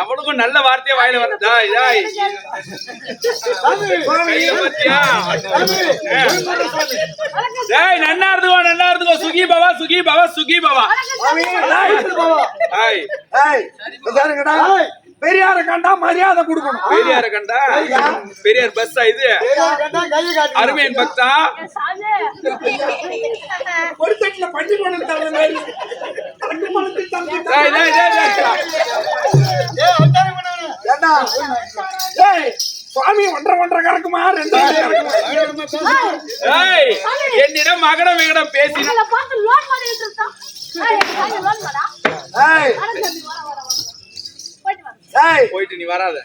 எவனுக்கும் நல்ல வார்த்தையை வாயில வருதா? நன்னா இருந்துக்கோ சுகி பாவா சுகி பாவா சுகி பாவா. பெரியார கண்டா மரியாதை கொடுக்கணும். பெரியார கண்டா பெரியார் பஸ் இது அருமையின் பக்தா ஒரு தட்டுல பட்டி சுவாமி ஒன்றரை கறக்குமா என்னிடம் மகடம் விகடம் பேசி போயிட்டு நீ வராத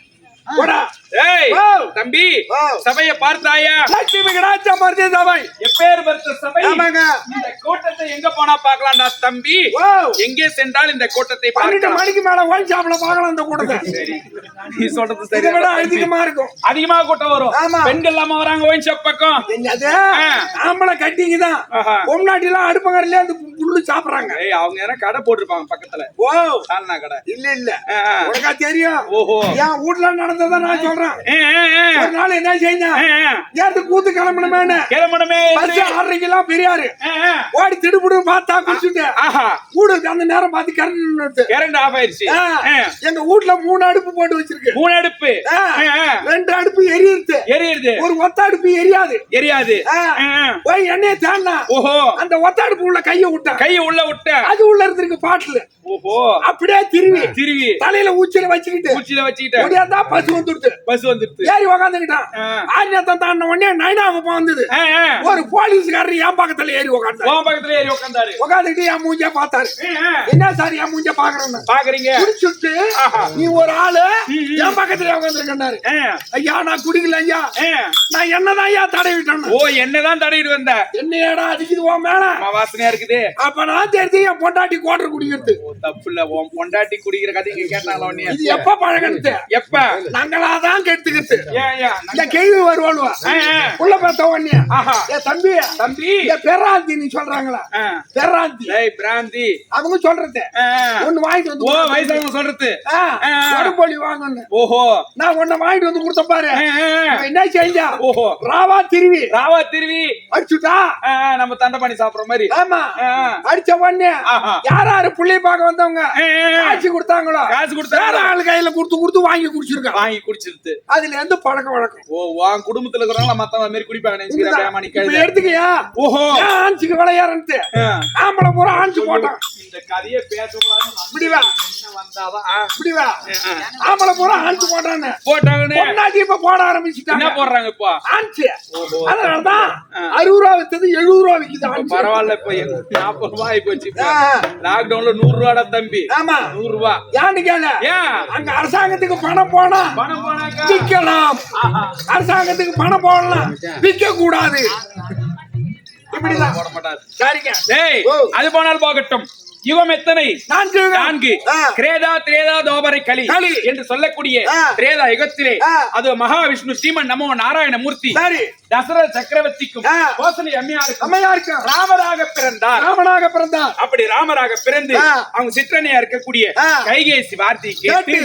தம்பி. சபையை பார்த்தாயா? எப்பேற்பட்ட சபை. இந்த கூட்டத்தை எங்க போனா பாக்கலாம்டா தம்பி. எங்கே சென்றால் இந்த கூட்டத்தை 12 மணிக்கு மேல ஒயின் ஷாப்ல பாக்கலாம். இந்த கூட்டத்தை சரி நீ சொல்றது சரி. அதிகமா இருக்கும். அதிகமா கூட்டம் வரும். பெண்கள் இல்லாம வராங்க ஒயின் ஷாப் பக்கம். ஆம்பளை கட்டிங்கதான் பொம்நாட்டி எல்லாம் அடுப்பங்கரையில அந்த புல்லு சாப்பிடுறாங்க. அவங்க யாரும் கடை போட்டிருப்பாங்க பக்கத்துல. ஓ சால்னா கடை. இல்ல உனக்கா தெரியும். ஓஹோ என் வீட்டுல நடந்ததான் நான் சொல்றேன். ஒரு நாள் என்ன செஞ்சேன் கூத்து கிளம்பணுமே 6:30 பெரியாரு ஓடி திடுபுடு பார்த்தா குடிச்சுட்டு வீடுக்கு அந்த நேரம் பார்த்து கரண்ட் ஆஃப் ஆயிடுச்சு. எங்க வீட்டுல 3 அடுப்பு போட்டு வச்சிருக்கு. 3 அடுப்பு 2 அடுப்பு எரியுது. ஒரு ஒத்த அடுப்பு எரியாது. போய் எண்ணெய தேன்னா ஓஹோ அந்த ஒத்த அடுப்பு உள்ள கைய விட்ட அது உள்ள இருந்திருக்கு பாட்டுல. ஓஹோ அப்படியே திருவி தலையில ஊச்சில வச்சுக்கிட்டு முடியாதா பஸ் வந்துடுது. ஏறி உக்காந்துக்கிட்டான். ஆஞ்சத்தான் தாண்ட உடனே நைனாவுக்கு வந்தது. ஒரு போலீஸ்காரர் என் பக்கத்துல ஏறி உக்காந்தாரு. உக்காந்துக்கிட்டு என் மூஞ்ச பார்த்தாரு. என்ன சார் என் மூஞ்ச பாக்குறீங்க? குடிச்சுட்டு நீ ஒரு ஆளு என் பக்கத்துல உக்காந்துருக்காரு. ஐயா நான் குடிக்கல ஐயா, நான் என்னதான் ஐயா தடவிட்டேன். ஓ என்னதான் தடவிட்டு வந்த? என்னடா அடிக்குது உன் மேல வாசனையா இருக்குது. அப்ப நான் தெரிஞ்சு என் பொண்டாட்டி கோட்டர் குடிக்கிறது தப்பு இல்ல. உன் பொண்டாட்டி குடிக்கிற கதை இங்க கேட்டாலும் எப்ப பழகணுது? எப்ப நாங்களாதான் நாங்க எடுத்துக்கிட்டு ஏன் இந்த கேள்வி வருவாளுவா உள்ள பார்த்த உடனே ஆஹா. ஏ தம்பி தம்பி பெராந்தி நீ சொல்றாங்களா பெராந்தி பிராந்தி அவங்க சொல்றது ஒண்ணு வாங்கிட்டு வந்து ஓ வயசானவங்க சொல்றது உடம்பொலி வாங்கணும் ஓஹோ நான் ஒண்ணு வாங்கிட்டு வந்து கொடுத்த பாரு என்ன செஞ்சா ஓஹோ ராவா திருவி அடிச்சுட்டா நம்ம தண்டை பண்ணி சாப்பிடுற மாதிரி ஆமா அடிச்ச உடனே யார் யாரு புள்ளைய பார்க்க வந்தவங்க காசு கொடுத்தாங்களோ காசு கொடுத்தா வேற ஆளு கையில கொடுத்து வாங்கி குடிச்சிருக்கான் வாங்கி குடிச்சிருது அதுல எந்த பழக்க வழக்கம் ஓ உன் குடும்பத்துல இருக்கிறவங்க மத்தவங்க மாதிரி குடிப்பாங்க நினைச்சுக்கிறேன் எடுத்துக்கியா ஓஹோ ஆன்சுக்கு விளையாடுறது ஆம்பளை பூரா ஆன்சு போட்டான் இந்த கதையை பேசக்கூடாது இப்படிவா வந்தாதான் இப்படிவா ஆம்பளை பூரா ஆன்சு போட்டான்னு போட்டாங்கன்னு பொண்டாட்டி இப்ப போட ஆரம்பிச்சுட்டாங்க என்ன போடுறாங்க இப்போ ஆன்சு அதனாலதான் 60 ரூபா வித்தது 70 ரூபா விக்குது ஆன்சு பரவாயில்ல இப்ப 40 ரூபாய் ஆகி போச்சு லாக்டவுன்ல 100 ரூபாடா தம்பி ஆமா 100 ரூபாய் ஏன்னு கேளு ஏன் அங்க அரசாங்கத்துக்கு பணம் போனா விக்கலாம் அரசாங்கத்துக்கு பணம் போடலாம் விக்க கூடாது இப்படிதான் போட மாட்டாரு சரிங்க டேய் அது போனால் போகட்டும் யுகம் எத்தனை 4 கிரேதா திரேதா தோபரை கலி என்று சொல்லக்கூடிய திரேதா யுகத்திலே அது மகாவிஷ்ணு ஸ்ரீமன் நமோ நாராயண மூர்த்தி தசரத சக்கரவர்த்திக்கும் கோசலை அம்மையாருக்கும் ராமராக பிறந்தார் அப்படி ராமராக பிறந்து அவங்க சிற்றனையா இருக்கக்கூடிய கைகேசி வார்த்தை கேட்டு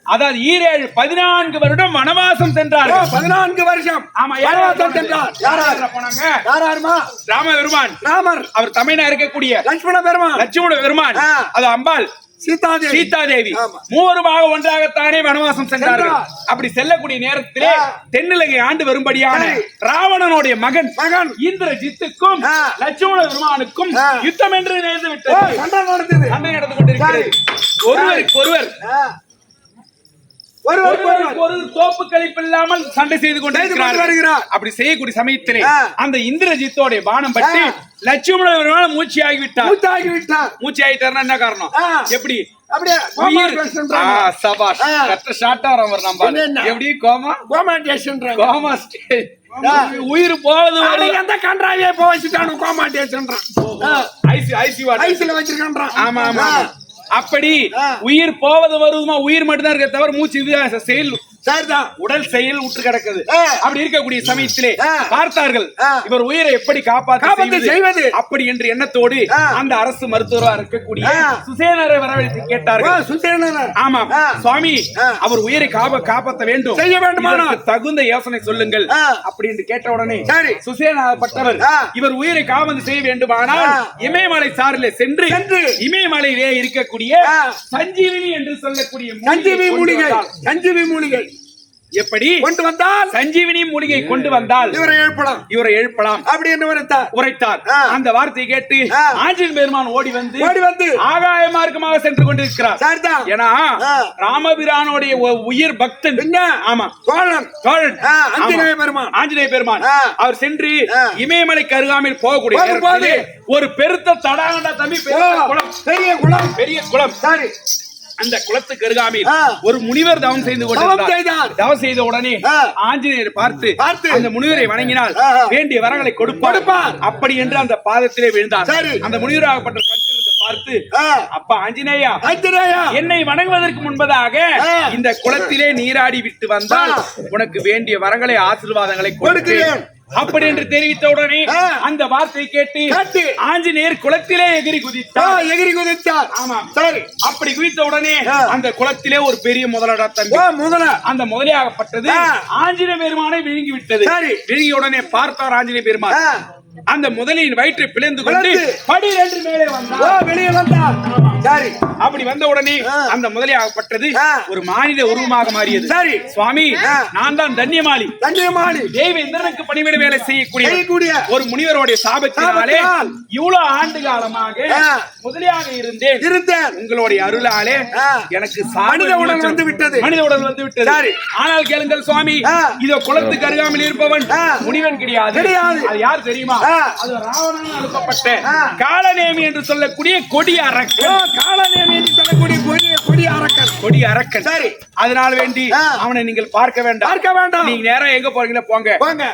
அதாவது 14 வருடம் வனவாசம் சென்றார் 14 வருஷம் ஆமா வனவாசம் சென்றார் போனாங்க யாராருமா ராமர் அவர் தமிழா இருக்கக்கூடிய லட்சுமண பெருமான் அது அம்பாள் சீதாதேவி மூவருமாக ஒன்றாகத்தானே வனவாசம் சென்றார்கள் அப்படி செல்லக்கூடிய நேரத்திலே தென்னிலங்கை ஆண்டு வரும்படியான ராவணனுடைய மகன் இந்திரஜித்துக்கும் லட்சுமண பெருமானுக்கும் யுத்தம் என்று நேர்ந்து விட்டது சண்டை நடந்து கொண்டிருக்கிறது ஒருவருக்கொருவர் ஒரு தோப்பு கழிப்பு இல்லாமல் சண்டை செய்து கொண்டிருக்கிறார் அப்படி செய்யக்கூடிய சமயத்திலே அந்த இந்திரஜித்தோட பானம் பட்டு லட்சுமண பெருமாள் மூச்சு ஆகிவிட்டார் என்ன காரணம் எப்படி உயிர் போவது எந்த கன்றாவியே போச்சுட்டானு கோமாட்டேஷன் ஆமா ஆமா அப்படி உயிர் போவது வருவதுமா உயிர் மட்டும்தான் இருக்க தவிர மூச்சு செயல் உடல் செயல் உற்று கிடக்குது அப்படி இருக்கக்கூடிய சமயத்திலே பார்த்தார்கள் இவர் உயிரை எப்படி காப்பாற்ற செய்வது அப்படி என்று எண்ணத்தோடு அந்த அரசு மருத்துவராக இருக்கக்கூடிய சுசேனரை வரவழைத்து கேட்டார்கள் ஆமா சுவாமி அவர் உயிரை காப்பாற்ற வேண்டும் செய்ய வேண்டுமான தகுந்த யோசனை சொல்லுங்கள் அப்படி என்று கேட்ட உடனே சுசேனாப்பட்டவர் இவர் உயிரை காவந்து செய்ய வேண்டுமானால் இமயமலை சாரிலே சென்று இமயமலையிலே இருக்கக்கூடிய சஞ்சீவினி என்று சொல்லக்கூடிய சஞ்சீவி மூலிகை எப்படி கொண்டு வந்தால் சஞ்சீவினி மூலிகை கொண்டு வந்தால் இவரை எழுப்பலாம் அப்படி என்று உரைத்தார் அந்த வார்த்தையை கேட்டு ஆஞ்சநேய பெருமான் ஓடி வந்து ஆகாய மார்க்கமாக சென்று கொண்டிருக்கிறார் ஏன்னா ராமபிரானுடைய உயிர் பக்தன் ஆமா தோழன் ஆஞ்சநேய பெருமான் அவர் சென்று இமயமலைக்கு அருகாமையில் போகக்கூடிய ஒரு பெருத்த தடாகண்டா தம்பி பெரிய குளம் சரி அந்த குளத்துக்கு அருகாமையில் ஒரு முனிவர் தவம் செய்து கொண்டிருந்தார் தவம் செய்த உடனே ஆஞ்சநேயர் பார்த்து அந்த முனிவரை வணங்கினால் வேண்டிய வரங்களை கொடுப்பார் அப்படி என்று அந்த பாதத்திலே விழுந்தார் அந்த முனிவராகப்பட்ட கட்டிடத்தை பார்த்து அப்பா ஆஞ்சநேயா என்னை வணங்குவதற்கு முன்பதாக இந்த குளத்திலே நீராடி விட்டு வந்தால் உனக்கு வேண்டிய வரங்களை ஆசீர்வாதங்களை கொடுக்கிறேன் அப்படி என்று தெரிவித்த உடனே அந்த வார்த்தை கேட்டு ஆஞ்சநேயர் குளத்திலே எகிரி குதித்தார் ஆமா சரி அப்படி குதித்த உடனே அந்த குளத்திலே ஒரு பெரிய முதலடா அந்த முதலையாகப்பட்டது ஆஞ்சநேய பெருமானை விழுங்கி விட்டது விழுங்கிய உடனே பார்த்தார் ஆஞ்சநேய பெருமான் அந்த முதலின் வயிற்றை பிளந்து கொண்டு படி என்று மேலே வந்தார் வெளியே வந்தார் சரி அப்படி வந்த உடனே அந்த முதலியாகப்பட்டது ஒரு மானிட உருவமாக மாறியது சரி சுவாமி நான் தான் தன்யமாலி தேவ இந்திரனுக்கு பணிவிட வேலை செய்யக்கூடிய ஒரு முனிவருடைய சாபத்தினாலே இவ்வளவு ஆண்டு காலமாக முதலியாக இருந்தேன் உங்களுடைய அருளாலே எனக்கு மனித உடல் வந்து விட்டது ஆனால் கேளுங்கள் சுவாமி இதோ குளத்துக்கு அருகாமல் இருப்பவன் முனிவன் கிடையாது அது யார் தெரியுமா அது ராவணன் அனுப்பப்பட்ட காலநேமி என்று சொல்லக்கூடிய கொடி அரக்கன். காலநேமி என்று சொல்லக்கூடிய கொடி அரக்கன். கொடி அரக்கன். சரி, அதனால வேண்டி அவனை நீங்கள் பார்க்க வேண்டாம். நீங்க நேரம் எங்க போறீங்களோ போங்க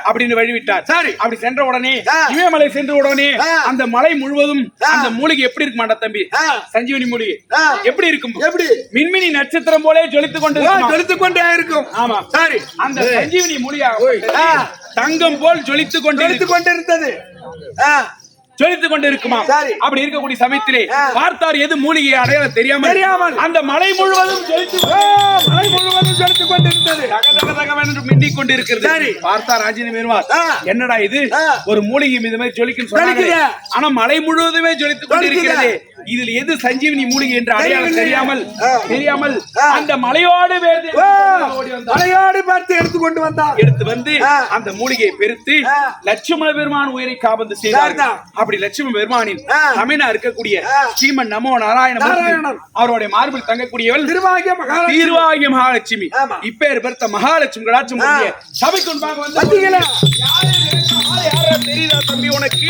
அப்படின்னு வழிவிட்டார். சரி, அப்படி சென்ற உடனே இமயமலை சென்ற உடனே அந்த மலை முழுவதும் அந்த மூலிகை எப்படி இருக்கு மாட்டா தம்பி? சஞ்சீவனி மூலிகை எப்படி இருக்கும்? எப்படி? மின்மினி நட்சத்திரம் போலே ஜொலித்துக் கொண்டே இருக்கும். ஆமா, சரி. அந்த சஞ்சீவனி மூலிகை தங்கம் போல் ஜொலித்துக் கொண்டிருந்தது. ஜொலித்துக் கொண்டிருக்குமா? அப்படி இருக்கக்கூடிய சமயத்திலே பார்த்தார் எது மூலிகை அடையாளம் தெரியாமல் அந்த மலை முழுவதும் ஜொலித்துக் கொண்டிருந்தது. மின்னிக் கொண்டிருக்கிறது. பார்த்தார் ஆஞ்சநேய பெருமாள், என்னடா இது, ஒரு மூலிகை மீது மாதிரி ஜொலிக்கும் சொன்னாங்க, ஆனா மலை முழுவதுமே ஜொலித்துக் கொண்டிருக்கிறது. இதில் எது சஞ்சீவனி மூலிகை என்ற அடையாளம் தெரியாமல் அந்த மலையோடு பார்த்து எடுத்து வந்து அந்த மூலிகையை பெருத்து லட்சுமண பெருமான் உயிரை காபந்து செய்தார்கள். அப்படி லட்சுமண பெருமானின் தமிழா இருக்கக்கூடிய ஸ்ரீமன் நமோ நாராயணன் அவருடைய மார்பில் தங்கக்கூடியவள் தீர்வாகிய மகாலட்சுமி. இப்பேர் பெருத்த மகாலட்சுமி கடாட்சம் சபைக்கு முன்பாக வந்து தெரியுதா தம்பி உனக்கு?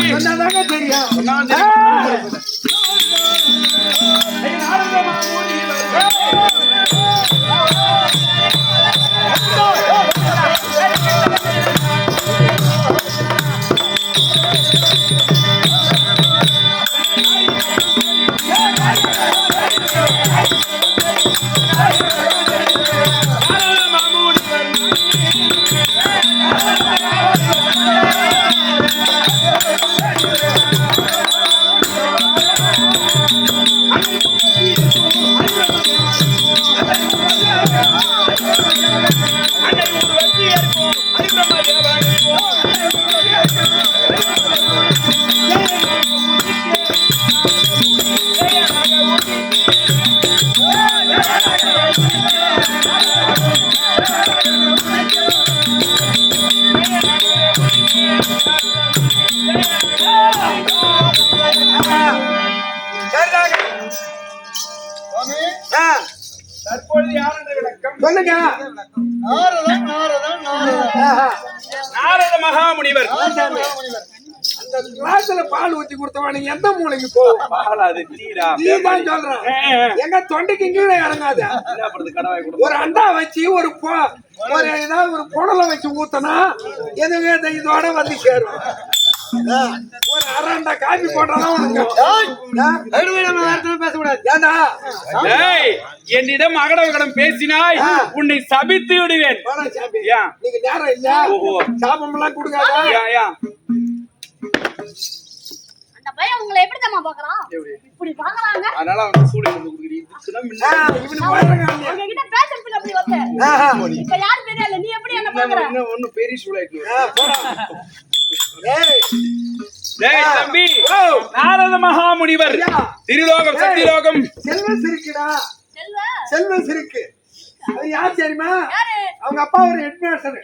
தற்பொழுது யார் என்ற விளக்கம் சொல்லுங்க. நாரத மகாமுனிவர். அந்த கிளாஸ்ல பால் ஊத்தி கொடுத்தவன் நீங்க எந்த மூலைக்கு போகும்? நீதான் சொல்றேன். எங்க தொண்டைக்கு கீழே இறங்காத. ஒரு அண்டா வச்சு ஒரு ஏதாவது ஒரு புடலை வச்சு ஊத்தனா எதுவே இதோட வந்து சேரும். ஒரு அரண்டா காபி போட்டாதான் பேசக்கூடாது. ஏண்டா என்னிடம் அகடவகடம் பேசினாய் உன்னை சபித்து விடுவேன். நீங்க நேரம் இல்ல, சாபம் எல்லாம் கொடுக்காத. அந்த பையன் உங்களை எப்படி தான் பாக்குறான்? இப்படி பாக்குறாங்க. அதனால அவன் சூடு கொண்டு குடுக்குறீங்க. இவனு வயரங்க அவங்க கிட்ட பேசுறதுக்கு அப்படி வந்த. இப்ப யார் தெரியல, நீ எப்படி என்ன பாக்குற? ஒண்ணு பெரிய சூடாயிட்டு. டேய் தம்பி, நாரத மகாமுனிவர் திருலோகம் சத்தியலோகம் செல்வம் சிரிக்குடா. செல்வம் சிரிக்கு. அது யார் தெரியுமா? அவங்க அப்பா ஒரு ஹெட்மாஸ்டர்.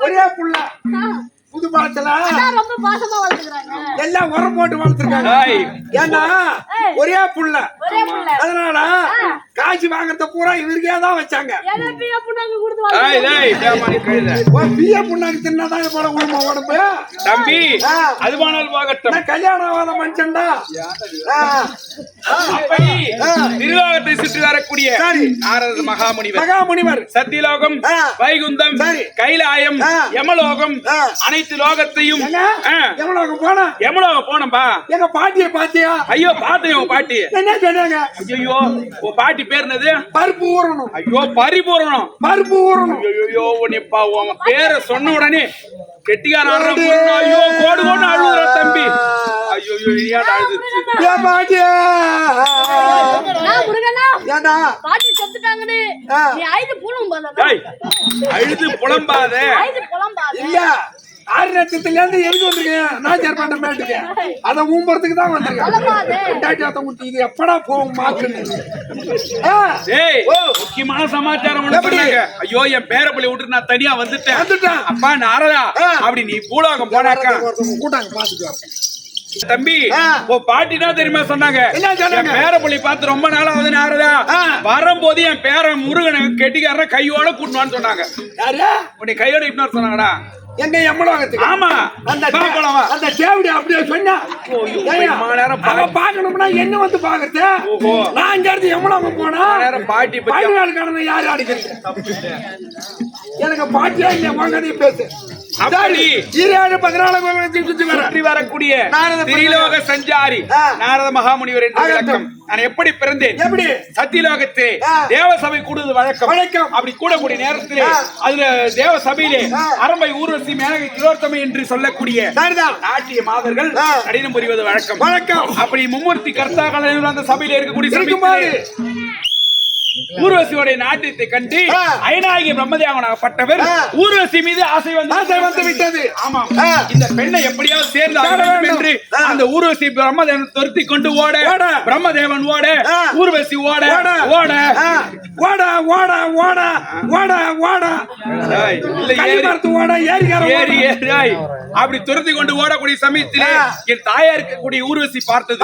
ஒரே புள்ள புது பாலத்துல ரொம்ப பாசமா வளர்த்துறாங்க. எல்லாம் உரம் போட்டு வளர்த்துருக்காங்க. ஏன்னா ஒரே புள்ள, அதனால காசு வாங்கறத பூரா இவருக்கே தான் வச்சாங்க. பிஏ புண்ணாக்கு தின்னாதான் போல உடம்பு உடம்பு. தம்பி அது போனால் போகட்டும், கல்யாணம் ஆகாத மனுஷன்டா. அப்படி திருலோகத்தை சுற்றி வரக்கூடிய நாரத மகாமுனிவர் சத்தியலோகம், வைகுந்தம், கைலாயம், யமலோகம் அனைத்து லோகத்தையும் யமலோகம் போனப்பா. எங்க பாட்டிய பாத்தியா? ஐயோ பார்த்தேன். உன் பாட்டி என்ன சொன்னாங்க? ஐயோ உன் பாட்டி பேர் என்னது? பருப்பு ஊறணும். ஐயோ பரிபூரணம். பருப்பு ஊறணும். ஐயோ உன்னைப்பா உன் பேரை சொன்ன உடனே கெட்டிக்கார ஐயோ கோடு கோடு அழுகுற தம்பி. ஐயோ இனியாட்ட அழுதுச்சு. பாட்டியா பாட்டி செத்துட்டாங்கன்னு நீ அழுது புலம்பாத. இல்ல, 6 லட்சத்துல இருந்து எழுதி வந்திருக்கேன். நான் சேர்ப்பாண்ட மேட்டுக்கு அதை ஊம்பறதுக்கு தான் வந்திருக்கேன். இது எப்படா போகும் மாக்குன்னு முக்கியமான சமாச்சாரம். ஐயோ என் பேரப்பள்ளி விட்டு நான் தனியா வந்துட்டேன். அப்பா நாரதா, அப்படி நீ பூலோகம் போனாக்கா கூட்டாங்க பாத்துட்டு தம்பி பாட்டினா தெரியுமா சொன்னாங்க? பேரப்பள்ளி பார்த்து ரொம்ப நாளா வந்து நாரதா வரும்போது என் பேர முருகனை கெட்டிக்காரன் கையோட கூட்டுவான்னு சொன்னாங்க. உன்னை கையோட இட்டு சொன்னாங்கடா. எங்க எம்மலோகத்துக்கு ஆமா அந்த தேவடி அப்படியே சொன்னா பாக்கணும்னா என்ன வந்து பாக்குறது நான் இங்க இருந்து எம்மலோகம் போனா பாட்டி பாட்டி கடனை யாரு அடிக்கிறது எனக்கு பாட்டியா இல்ல வாங்கடி பேசு அப்படி 14 சுற்றி வரக்கூடிய திரிலோக சஞ்சாரி நாரத மகாமுனிவர் என்று விளக்கம். நான் எப்படி பிறந்தேன், எப்படி சத்தியலோகத்திலே தேவசபை கூடுவது வழக்கம். அப்படி கூடக்கூடிய நேரத்திலே அதுல தேவ சபையிலே அரம்பை ஊர்வசி மேனகை திலோத்தமை என்று சொல்லக்கூடிய நாட்டிய மாதர்கள் கடினம் புரிவது வழக்கம். அப்படி மும்மூர்த்தி கர்த்தாக்கள் அந்த சபையில இருக்கக்கூடிய ஊர்வசியோட நாட்டியத்தை கண்டு அயனாகிய பிரம்மதேவனாகப்பட்டவர் ஊர்வசி மீது ஆசை வந்து விட்டது. ஆமா, இந்த பெண்ணை எப்படியாவது சேர்ந்து என்று அந்த ஊர்வசி பிரம்மதேவன் துரத்தி கொண்டு ஓட பிரம்மதேவன் ஓட ஊர்வசி ஓட ஓட ஓட ஓட ஓட ஓட ஓட அப்படி துரத்தி கொண்டு ஓடக்கூடிய சமயத்திலே என் தாயா இருக்கக்கூடிய ஊர்வசி பார்த்தது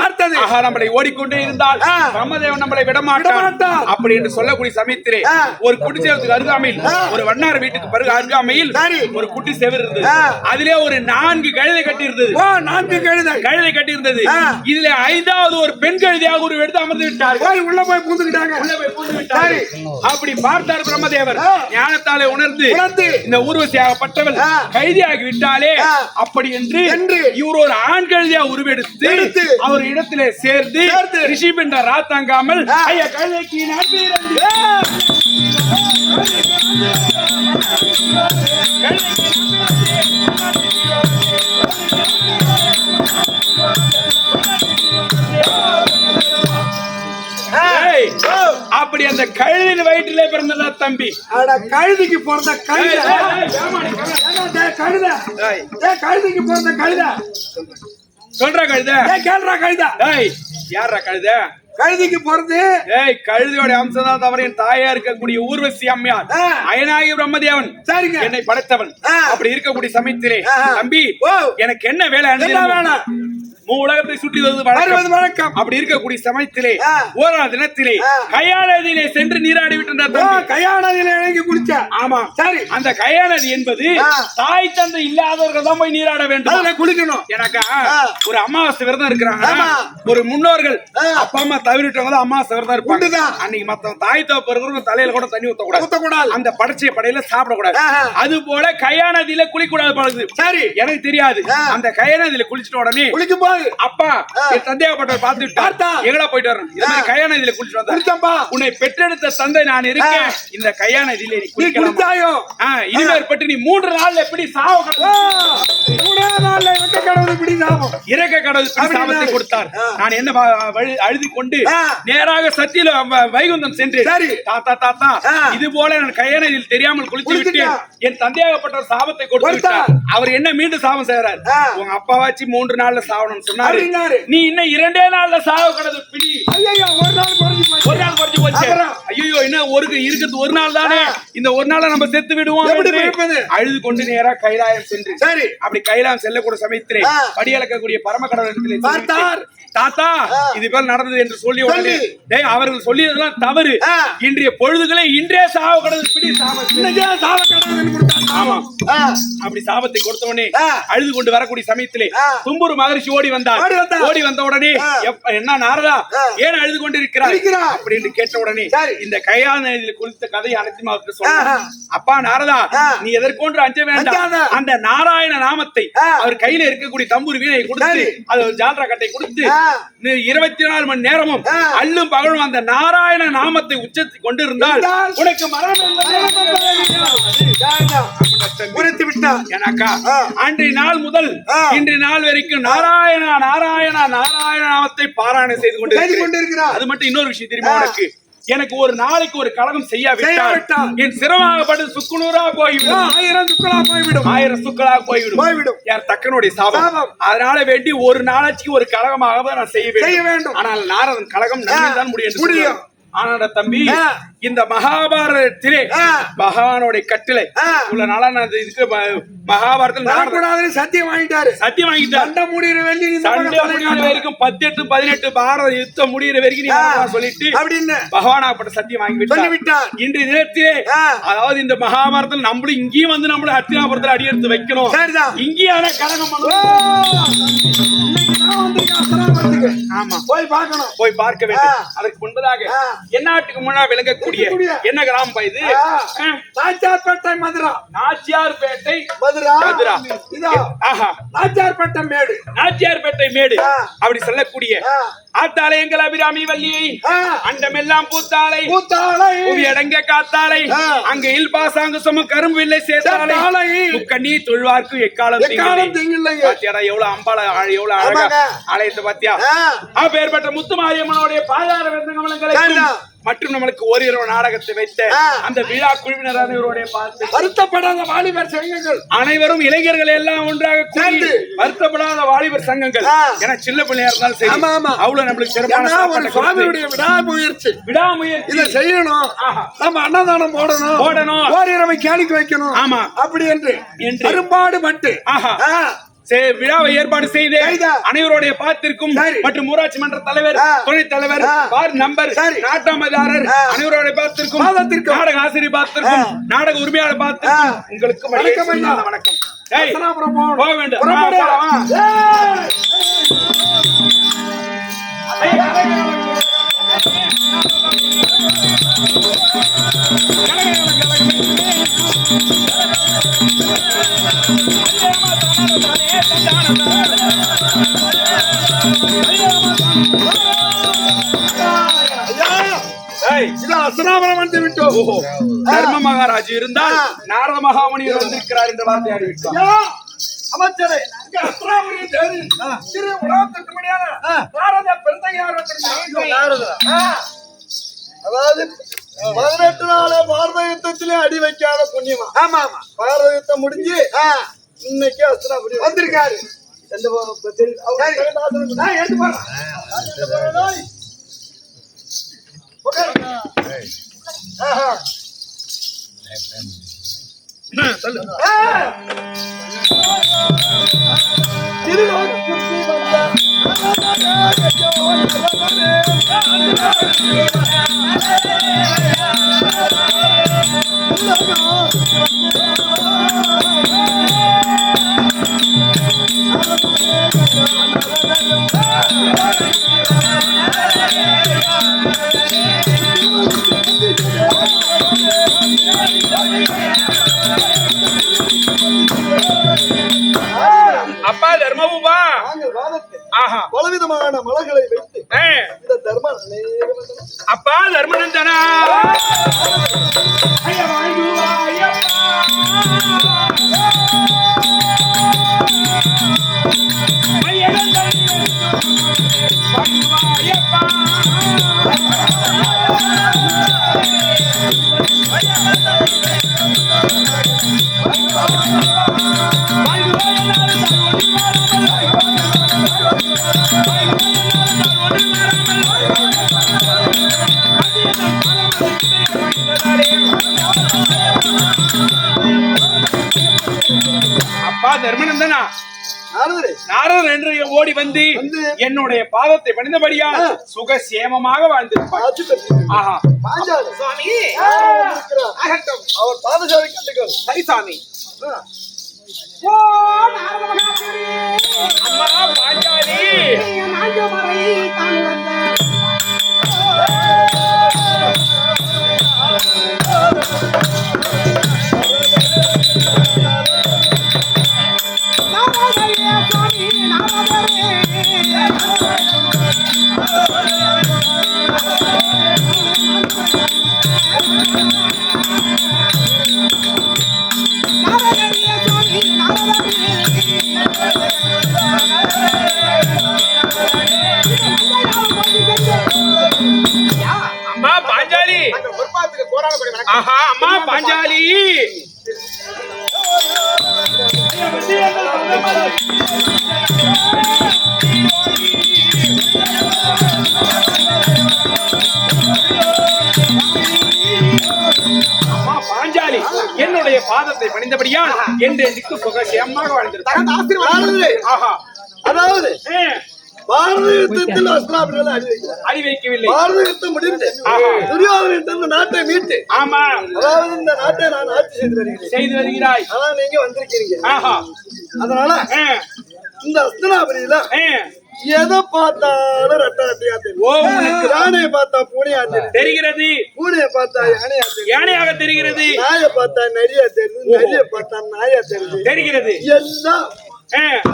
நம்மளை ஓடிக்கொண்டே இருந்தால் பிரம்மதேவன் நம்மளை விடமாட்டான் அப்படி என்று சொல்லக்கூடிய சமயத்திலே ஒரு குட்டி சேவத்துக்கு அருகாமையில் ஒரு வண்ணார் வீட்டுக்கு பிறகு அருகாமையில் ஒரு குட்டி சேவர் இருந்தது. அதிலே ஒரு 4 கழுதை கட்டி இருந்தது. 4 கழுதை கட்டி இருந்தது. இதுல 5வது ஒரு பெண் கழுதையாக ஒரு எடுத்து அமர்ந்து விட்டார். உள்ள போய் பூந்துக்கிட்டாங்க. அப்படி பார்த்தார் பிரம்மதேவர். ஞானத்தாலே உணர்ந்து இந்த ஊர்வசியாகப்பட்டவள் கைதியாகி விட்டாலே அப்படி என்று இவர் ஒரு ஆண் கழுதியாக உருவெடுத்து அவர் இடத்திலே சேர்ந்து ரிஷி என்ற ராத்தாங்காமல் ஐயா கழுதைக்கு நாட்டு அப்படி அந்த கழுதின் வயிற்றிலே பிறந்ததா தம்பி. கழுதிக்கு பிறந்த கழுதிக்கு பிறந்த கழுத சொல்றா கழுத கேள்றா கழுத யாரா கழுத கழுதிக்கு போறது கழுதியோட அம்சம் தான் தவிர என் தாயா இருக்கக்கூடிய ஊர்வசி அம்மையார் அயனாகி பிரம்மதேவன் என்னை படைத்தவன். அப்படி இருக்கக்கூடிய சமயத்திலே தம்பி எனக்கு என்ன வேலை வேணாம் உலகத்தை சுற்றி வருவது வழக்கம். அப்படி இருக்கக்கூடிய சமயத்திலே ஓரான தினத்திலே கயாநதியிலே சென்று நீராடி விட்டார். கயாநதியில இறங்கி குளிச்ச. ஆமா சரி. அந்த கயாநதி என்பது தாய் தந்தை இல்லாதவர்கள் தான் போய் நீராட வேண்டும், குளிக்கணும். எனக்கா ஒரு அமாவாசை விரதம் இருக்கிறாங்க. ஒரு முன்னோர்கள் அப்பா அம்மா தவறிட்டவங்க அமாவாசை விரதம் இருப்பாங்க. அன்னைக்கு மத்த தாய் தோப்பு இருக்கிறவங்க தலையில கூட தண்ணி ஊத்தக்கூடாது, அந்த படைச்சிய படையில சாப்பிடக்கூடாது. அது போல கயாநதியில குளிக்கூடாது பழகுது. சரி, எனக்கு தெரியாது. அந்த கயாநதியில குளிச்சிட்ட உடனே குளிக்கும் போது அப்பா என் சந்தேகப்பட்டவர் பார்த்து பார்த்தா எங்கடா போயிட்டு வரணும், இந்த மாதிரி கயாநதியில குளிச்சுட்டு வந்தா உன்னை பெற்றெடுத்த தந்தை நான் இருக்கேன், இந்த கயாநதியில நீ குளிக்கலாமா? இனிமேல் பட்டு நீ 3 நாள்ல எப்படி சாவ இறக்க கடவுள் சாபத்தை கொடுத்தார். நான் என்ன அழுதி கொண்டு நேராக சத்தியில வைகுந்தம் சென்று தாத்தா தாத்தா இது போல நான் கயாநதியில் தெரியாமல் குளிச்சு விட்டு என் தந்தையாகப்பட்டவர் சாபத்தை கொடுத்து அவர் என்ன மீண்டும் சாபம் செய்யறாரு. உங்க அப்பாவாச்சு 3 நாள்ல சாவணும்னு சொன்னாரு. நீ இன்னும் 2 நாள்ல சாவு கடது பிடி. ஒரு நாள் குறைஞ்சு போச்சு. ஐயோ இன்னும் இருக்கிறது 1 நாள் தானே, இந்த 1 நாள நம்ம செத்து விடுவோம். அழுது கொண்டு நேரா கைலாயம் சென்று அப்படி கைலாயம் செல்லக்கூடிய சமயத்திலே படியளக்கக்கூடிய பரம கடவுளத்திலே பார்த்தார். தாத்தா இது போல நடந்தது என்று சொல்லி உடனே அவர்கள் சொல்லியதெல்லாம் தவறு, இன்றைய பொழுதுகளை இன்றே சாவு கடவுள் பிடி அப்படி சாபத்தை கொடுத்தவனே அழுது கொண்டு வரக்கூடிய சமயத்திலே தும்புரு மகரிஷி ஓடி வந்தார். ஓடி வந்த உடனே என்ன நாரதா ஏன் அழுது கொண்டு இருக்கிறார் அப்படின்னு கேட்ட உடனே இந்த கயாநதியில் குளித்த கதையை அனைத்தும் அவருக்கு சொன்னார். அப்பா நாரதா நீ எதற்கொன்று அஞ்ச வேண்டாம், அந்த நாராயண நாமத்தை அவர் கையில இருக்கக்கூடிய தம்புரு வீணை கொடுத்து அது ஜால்ரா கட்டை கொடுத்து 24 மணி நேரமும் அள்ளும் பகலும் அந்த நாராயண நாமத்தை உச்சத்தை கொண்டிருந்தால் உனக்கு மரணம் எனக்கா அன்றைய நாள் முதல் இன்றைய நாள் வரைக்கும் நாராயணா நாராயணா நாராயண நாமத்தை பாராயணம் செய்து கொண்டிருக்கிறார். அது மட்டும் இன்னொரு விஷயம் தெரியுமா உனக்கு, எனக்கு ஒரு நாளைக்கு ஒரு கலகம் செய்யாவிட்டால் என் சிரமமாகப்பட்டு சுக்குநூறா போய்விடும், 1000 சுக்களாக போய்விடும். யார் தக்கனுடைய சாபம். அதனால வேண்டி ஒரு நாளைக்கு ஒரு கலகமாக நான் செய்ய வேண்டும். ஆனால் நாரதன் கலகம் நன்மைதான் முடியும். ஆனாட தம்பி இந்த மகாபாரதத்திலே பகவானுடைய கட்டளை இவ்வளவு நாளா நான் இதுக்கு மகாபாரதத்தில் நடக்கூடாதுன்னு சத்தியம் வாங்கிட்டாரு. சத்தியம் வாங்கிட்டாரு. சண்டை முடிகிற வரைக்கும் 18 18 பாரத யுத்தம் முடிகிற வரைக்கும் நீ சொல்லிட்டு அப்படின்னு பகவானாப்பட்ட சத்தியம் வாங்கி விட்டார். இன்றைய தினத்திலே அதாவது இந்த மகாபாரதத்தில் நம்மளும் இங்கேயும் வந்து நம்மளும் ஹஸ்தினாபுரத்தில் அடி எடுத்து வைக்கணும். இங்கேயான கழகம் ஆமா போய் பார்க்கணும். போய் பார்க்க வேண்டும். அதற்கு முன்பதாக எந்நாட்டுக்கு முன்னாடி விளங்கக்கூடிய என்ன கிராமம் இது? நாச்சியார்பேட்டை மதுரா. நாச்சியார்பேட்டை மதுரா. நாச்சியார்பேட்டை மேடு. நாச்சியார்பேட்டை மேடு அப்படி சொல்லக்கூடிய ஆத்தாளை எங்கள் அபிராமி வள்ளியை அண்டமெல்லாம் பூத்தாளை புவி அடங்க காத்தாளை அங்க இல் பாசாங்க சும கரும்பு இல்லை சேர்த்தாளை முக்கண்ணி தொழ்வார்க்கு எக்காலம் பாத்தியாடா எவ்வளவு அம்பாள எவ்வளவு அழகா ஆலயத்தை பாத்தியா அப்பேற்பட்ட முத்துமாரியம்மனுடைய பாதார விருந்தங்களை மற்றும் நம்மளுக்கு ஓரிரவு நாடகத்தை வைத்த அந்த விழா குழுவினர் அனைவருடைய பார்த்து வருத்தப்படாத வாலிபர் சங்கங்கள் அனைவரும் இளைஞர்கள் எல்லாம் ஒன்றாக கூடி வருத்தப்படாத வாலிபர் சங்கங்கள் என சின்ன பிள்ளையா இருந்தாலும் சரி அவ்வளவு நம்மளுக்கு சிறப்பான சுவாமியுடைய விடாமுயற்சி இதை செய்யணும். நம்ம அன்னதானம் போடணும் ஓரிரவை கேளிக்கை வைக்கணும். ஆமா அப்படி என்று பெரும்பாடுபட்டு விழாவை ஏற்பாடு செய்து அனைவருடைய பாத்திற்கும் மற்றும் ஊராட்சி மன்ற தலைவர் துணைத் தலைவர் வார்டு நம்பர் நாட்டாமதாரர் அனைவருடைய பாத்திற்கும் நாடக ஆசிரியர் பாத்திற்கும் நாடக உரிமையாளர் பாத்திற்கும் உங்களுக்கு வணக்கம். போக வேண்டும். அசனாபுரம் வந்து விட்டோம். தர்ம மகாராஜ் இருந்தால் நாரத மகாமுனிவர் வந்திருக்கிறார் என்ற வார்த்தை அறிவித்தார். அமைச்சரே திரு உலகத்திற்கு முடியாத நாரத பெருந்தையார் அதாவது 18 நாள பாரத யுத்தத்திலே அடி வைக்காத புண்ணியமா. ஆமா ஆமா பாரத யுத்தம் முடிஞ்சு இன்னைக்கு அஸ்தினாபுரி வந்திருக்காரு. எந்த எடுத்து போறேன். அப்பா தர்மபுபா பலவிதமான மலர்களை வைத்து இந்த தர்ம அப்பா தர்மநந்தனா அப்பா தர்மநந்தனா நாரதர் என்று ஓடி வந்து என்னுடைய பாதத்தை பணிந்தபடியா சுகசேமமாக வாழ்ந்திருப்பார். அவர் பாதசாலை கட்டுகள். சரி சாமி. அம்மா பாஞ்சாலி அம்மா பாஞ்சாலி அம்மா பாஞ்சாலி அம்மா பாஞ்சாலி என்னுடைய பாதத்தை பணிந்தபடியால் என்றென்றைக்கு சுகசேமமாக வாழ்ந்திருப்பார். ஆஹா, அதாவது பாரத யுத்தத்தில் அஸ்தினாபுரியில அடி வைக்கவில்லை. பாரத யுத்தம் முடிந்து துரியோதனிடம் நாட்டை மீட்டு, ஆமா, அதாவது இந்த நாட்டை நான் ஆட்சி செய்து வருகிறாய். ஆனா நீங்க வந்திருக்கீங்க. ஆஹா, அதனால இந்த அஸ்தினாபுரியில எதை பார்த்தாலும் ரெட்டையா தெரியும். ஓ, உனக்கு யானையை பார்த்தா பூனையா தெரியும், தெரிகிறது. பூனையை பார்த்தா யானையா தெரியும், யானையாக தெரிகிறது. நாயை பார்த்தா நரியா தெரியும், நரியை பார்த்தா நாயா தெரியும், தெரிகிறது. எல்லாம்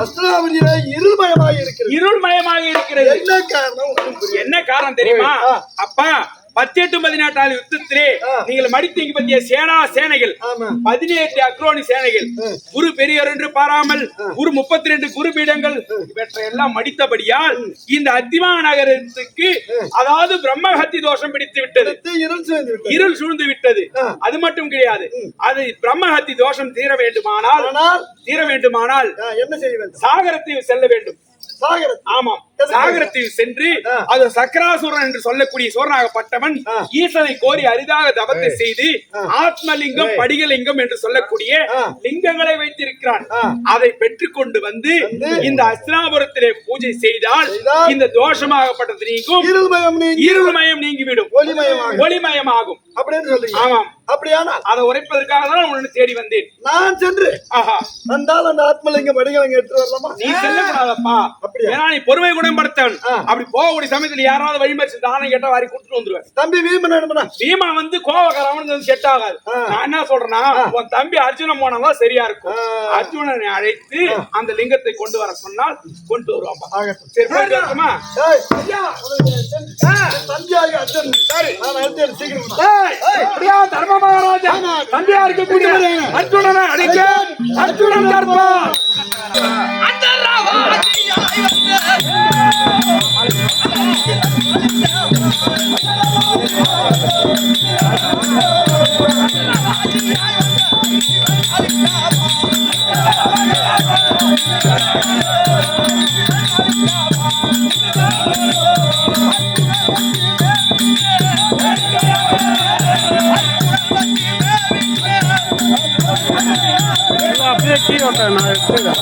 அஸ்தினாபுரியில இருள்மயமாக இருக்கிறது. இருள்மயமாக இருக்கிறது. என்ன காரணம்? என்ன காரணம் தெரியுமா? அப்பா 18 18 யுத்தத்திலே நீங்கள் மடித்தீங்க பத்திய சேனைகள் 18 அக்ரோனி சேனைகள், குரு பெரியவர் என்று பாராமல் குரு 32 குரு பீடங்கள் இவற்றை எல்லாம் மடித்தபடியால் இந்த அத்திமா நகரத்துக்கு அதாவது பிரம்மஹத்தி தோஷம் பிடித்து விட்டது, இருள் சூழ்ந்து விட்டது. அது மட்டும் கிடையாது, அது பிரம்மஹத்தி தோஷம் தீர வேண்டுமானால் என்ன செய்ய வேண்டும்? சாகரத்தை செல்ல வேண்டும். ஆமாம், சாகரத்தில் சென்று அது சக்கராசுரன் என்று சொல்லக்கூடிய சூரனாகப்பட்டவன் ஈசனை கோரி அரிதாக தவத்தை செய்து ஆத்மலிங்கம் படிகலிங்கம் என்று சொல்லக்கூடிய லிங்கங்களை வைத்திருக்கிறான். அதை பெற்றுக்கொண்டு வந்து இந்த அஸ்தினாபுரத்திலே பூஜை செய்தால் இந்த தோஷமாகப்பட்டது நீங்கும், இருள்மயம் நீங்கிவிடும், ஒளிமயமாகும். ஆமாம், அப்படியானா அதை உரைப்பதற்காக தான் உன்னை தேடி வந்தேன். நான் சென்று வந்தால் அந்த ஆத்மலிங்கம் படிகலிங்கம் எடுத்து வரலாமா? நீ செல்லக்கூடாதப்பா, ஏன்னா நீ பொறுமை குணப்படுத்தவன். அப்படி போகக்கூடிய சமயத்துல யாராவது வழிமறிச்சு தானம் கேட்டா வாரி கொடுத்துட்டு வந்துருவேன். தம்பி பீமா வந்து கோவக்காரவன் செட் ஆகாது. நான் என்ன சொல்றேன்னா, உன் தம்பி அர்ஜுனன் போனாதான் சரியா இருக்கும். அர்ஜுனனை அழைத்து அந்த லிங்கத்தை கொண்டு வர சொன்னால் கொண்டு வருவாப்பா. சரி, போயிட்டு வரட்டுமா? தம்பியாக அர்ஜுன், சரி நான் அர்ஜுன் சீக்கிரம் தர்ம மகாராஜா தம்பியா இருக்கக்கூடிய அர்ஜுனனை அடிக்க அர்ஜுனன் தர்மம் அப்படியே கீ ஓட்டேன் நான் எடுத்துக்கிறேன்.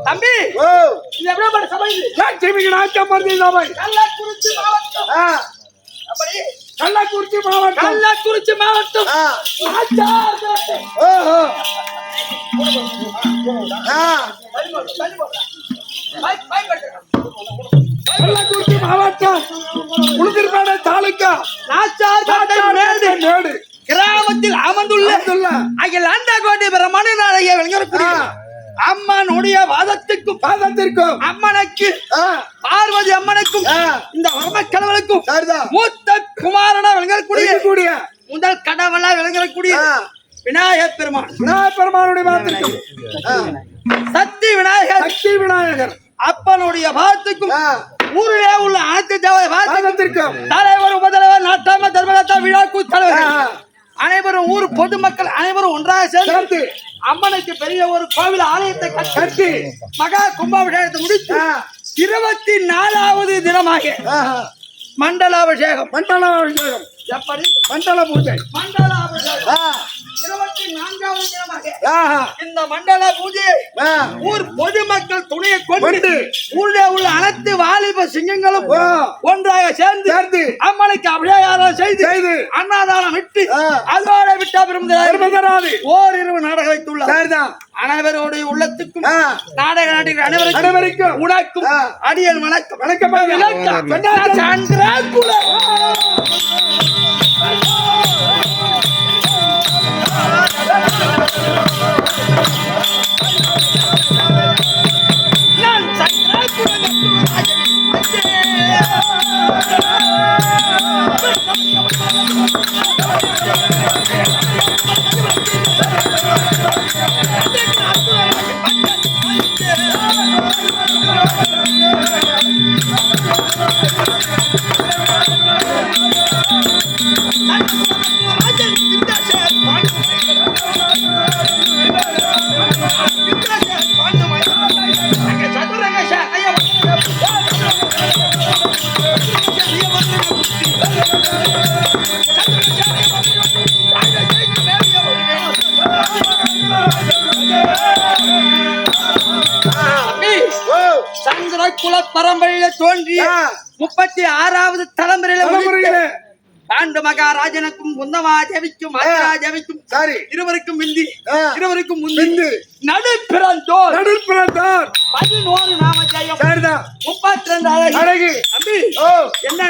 தம்பி, இது எப்படிப்பட்ட சபை இது? கள்ளக்குறிச்சி மாவட்டம் கள்ளக்குறிச்சி மாவட்டம் உளுந்தூர்பேட்டை தாலுகா மேடு கிராமத்தில் அமர்ந்துள்ள அகில் அந்த கோட்டை பிரமணனாகிய விளங்கக்கூடிய அம்மனுடைய வாதத்திற்கும் அம்மனுக்கு பார்வதி அம்மனுக்கும் இந்த வரமக்கடவுளுக்கும் மூத்த குமாரனா விளங்கக்கூடிய முதல் கடவுளா விளங்கக்கூடிய விநாயகர் பெருமானுடைய வாதத்திற்கும் சக்தி விநாயகர் அப்பனுடைய வாதத்துக்கும் ஊரிலே உள்ள அனைத்து வாதத்திற்கும் தலைவர் உபதலைவர் நாட்டாம தர்மகர்த்தா விழாக்கு தலைவர் அனைவரும் ஊர் பொதுமக்கள் அனைவரும் ஒன்றாக சேர்ந்து அம்மனுக்கு பெரிய ஒரு கோவில் ஆலயத்தை கட்டி மகா கும்பாபிஷேகத்தை முடித்து 24வது தினமாக மண்டலாபிஷேகம் எப்படி மண்டல பூஜை 24வது தினமாக இந்த மண்டல பூஜையை ஊர் பொதுமக்கள் துணையை கொண்டு ஊரிலே உள்ள அனைத்து வாலிப சிங்கங்களும் ஒன்றாக சேர்ந்து அம்மனுக்கு அபிஷேகம் செய்து அன்னதானம் விட்டு அதோட விட்டா பெருமதராது ஓரிரவு நாடகம் வைத்துள்ளார். அனைவருடைய உள்ளத்துக்கும் நாடக நாட்டின் அனைவருக்கும் உனக்கும் அடியல் வணக்கம் வணக்கம் சந்திரகுல சந்திரகுல பரம்பரையில தோன்றிய 36வது தலைமுறையில பாண்டு மகாராஜனுக்கும் குந்தமாதேவிக்கும் மகாராஜாவிக்கும் இருவருக்கும் இருவருக்கும் முந்தி நடுப்பிறந்தோர் 11 நாமஜெயம் 32 அழகு என்ன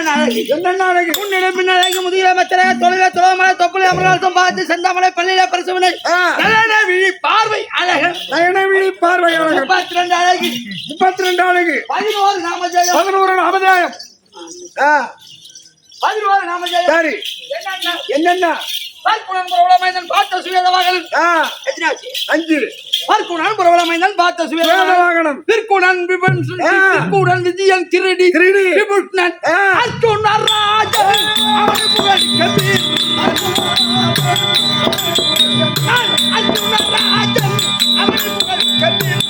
அழகு முன்னிலை பின்னழகு முதிய மச்சரக தொழில துளமலை தொப்புளை அமராசம் பார்த்து செந்தாமலை பள்ளியில பரிசுவினை நயனவிழி பார்வை அழகு 32 அழகு 11 நாமஜெயம் 11 நாமஜெயம் சரி என்னென்ன பார்க்குணன் பிரபலமைந்தன் பார்த்த சுவேதவாகனம் எத்தனாச்சு 5 பார்க்குணன் பிரபலமைந்தன் பார்த்த சுவேதவாகனம் திருக்குணன் திருக்குணன் விஜயன் கிரடி விபுஷ்ணன் அர்ஜுனன் ராஜன் அவன் புகழ் கபீர் அர்ஜுனன் ராஜன் அவன் புகழ் கபீர்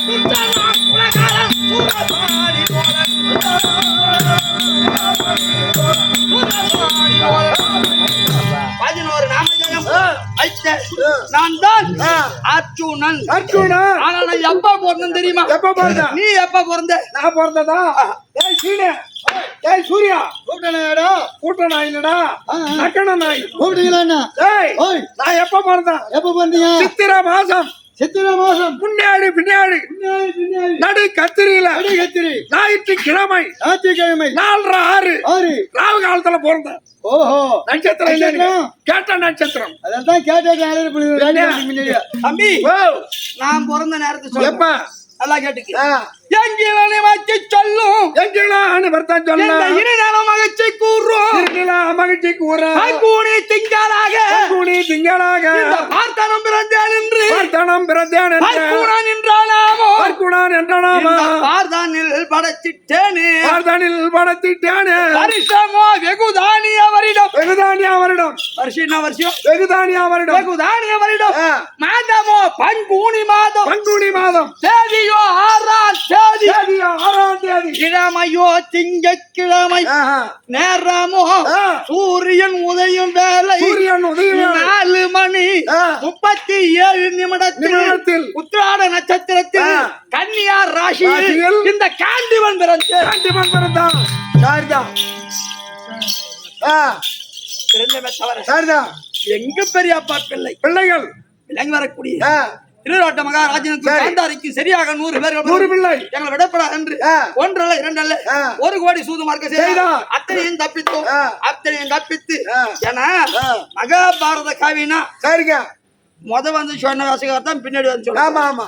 துர்ஜனா குலகாலம் சூரபாடி போலன் 11 நாமஜெயம் நான் தான் அர்ஜுனன். ஆனா நான் எப்ப பிறந்தேன் தெரியுமா? நீ எப்ப பிறந்த? நான் பிறந்ததா? சூர்யா கூட்டணா இல்லடா நக்கண நாய் கூப்பிட்டீங்களா? நான் எப்ப பிறந்தேன்? சித்திரை மாசம் பின்னாடி நடு கத்திரியில ஞாயிற்றுக்கிழமை 4:06 ராவு காலத்துல பிறந்தேன். ஓஹோ நட்சத்திரம் கேட்ட நட்சத்திரம் அதான் தம்பி நான் பிறந்த நேரத்தை சொல்ல எப்ப நல்லா கேட்டுக்கு எங்கிலானே வச்சு சொல்லும் எங்கிலானே வர்த்தான் சொல்லும் இனிதான மகிழ்ச்சி கூறும் கூணி திங்களாக பார்த்தனம் பிறந்தேன் என்று கூணான் என்றானாமோ பார்தானில் படைச்சிட்டேனே வருஷமோ வெகுதானிய வருடம் மாதமோ பங்குனி மாதம் தேதியோ 6ஆம் தேதி கிழமையோ திங்கட்கிழமை நேரமோ சூரியன் உதயம் வேலை 4 மணி 37 நிமிடத்தில் உத்திராட நட்சத்திரத்தில் கன்னியா ராசியில் இந்த காண்டிவன் பிறந்தான். எங்க பெரியப்பா பிள்ளைகள் விளங்கி வரக்கூடிய திருவாட்ட மகாராஜனுக்கு காந்தாரிக்கு சரியாக 100 பிள்ளை எங்களை விடப்படா என்று 1 அல்ல 2 அல்ல 1 கோடி சூதுமார்க்க செய்தார். அத்தனையும் தப்பித்து ஏன்னா மகாபாரத காவினா சரிங்க வந்து சொன்ன வாசகத்தான் பின்னாடி வந்து சொல்ல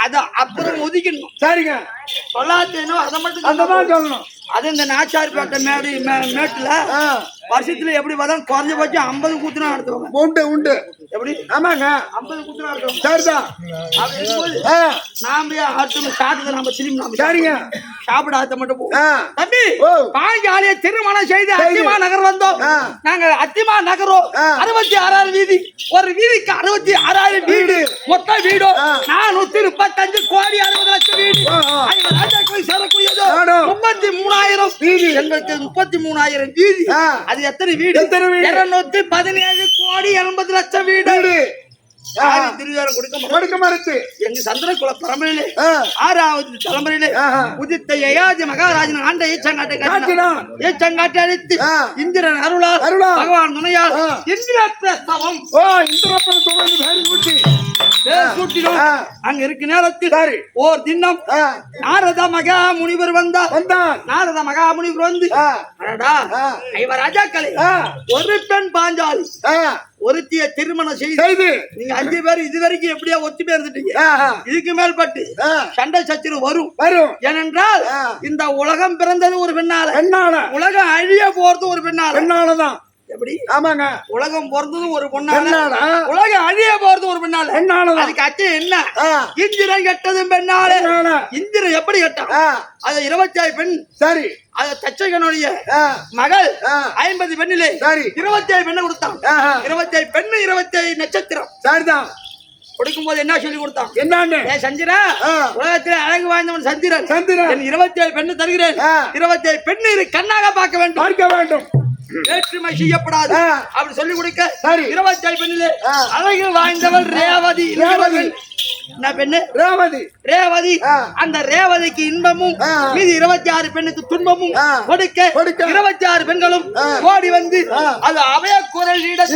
அத அப்புறம் ஒதுக்கணும் சரிங்க சொல்லாத்தேனோ அதை மட்டும் சொல்லணும். அது இந்த நாச்சாரிப்பேட்டை மேட்டுல வருஷத்துல எப்படி பார்த்தா குறைஞ்சபட்சம் 50 கூத்துனா நடத்துவாங்க. உண்டு எப்படி? ஆமாங்க 50 கூத்துனா நடத்துவாங்க. சரிதான். நாம சாப்பிட்டு நம்ம திரும்பி சரிங்க சாப்பிட ஆத்த மட்டும் போவோம். தம்பி பாஞ்சாலியை திருமணம் செய்து அத்திமா நகர் வந்தோம். நாங்க அத்திமா நகரம் 66 வீதி, ஒரு வீதிக்கு 66 வீடு, மொத்த வீடு 435 கோடி 60 லட்சம் வீடு. ராஜாக்கள் சேரக்கூடியதோ 33 33,000 வீதி. எங்களுக்கு 33,000 வீதி. அது எத்தனை வீடு? 217 கோடி 80 லட்சம் வீடு. திருவிழா கொடுக்க மறுத்து எங்க சந்திரகுல பரம்பரையிலே 6வது தலைமுறையிலே உதித்த யயாதி மகாராஜன் ஆண்ட ஏச்சங்காட்டை அழித்து இந்திரன் அருளால் பகவான் துணையால் இந்திரப்பிரஸ்தவம் சூட்டினோம். அங்க இருக்கு நேரத்தில் ஓர் தினம் நாரத மகா முனிவர் வந்தார். நாரத மகா முனிவர் வந்து இவர் ராஜாக்களை ஒரு பெண் பாஞ்சாலி ஒருத்திய திருமணம் செய்து நீங்க 5 பேர் இதுவரைக்கும் எப்படியா ஒத்துமே இருந்துட்டீங்க. இதுக்கு மேல்பட்டு சண்டை சச்சரவு வரும். ஏனென்றால் இந்த உலகம் பிறந்தது ஒரு பெண்ணால, உலகம் அழிய போறது ஒரு பெண்ணாலதான். எப்படி? ஆமாங்க, உலகம் பிறந்ததும் ஒரு பொண்ணால, உலகம் அழிய போறது ஒரு பெண்ணால. அதுக்கு அச்சம் என்ன? இந்திரன் கெட்டதும் பெண்ணால. இந்திரன் எப்படி கெட்டான்? அது 27 பெண். சரி, அது தச்சகனுடைய மகள் 50 பெண்ணிலே 27 பெண்ணை கொடுத்தான். 27 பெண்ணு 27 நட்சத்திரம். சரிதான். கொடுக்கும் போது என்ன சொல்லி கொடுத்தான்? என்ன சந்திரா, உலகத்தில் அழகு வாய்ந்தவன் சந்திரன். 27 பெண்ணு தருகிறேன். 27 பெண்ணு கண்ணாக பார்க்க வேண்டும். வேற்றுமை செய்யப்படாது அப்படி சொல்லி கொடுக்க 27 பெண்ணிலே அழகு வாய்ந்தவள் ரேவதி. என்ன பெண்ணு? ரேவதி. அந்த ரேவதிக்கு இன்பமும் மீதி 26 பெண்ணுக்கு துன்பமும் கொடுக்க 26 பெண்களும் ஓடி வந்து அது அவைய குரலிடம்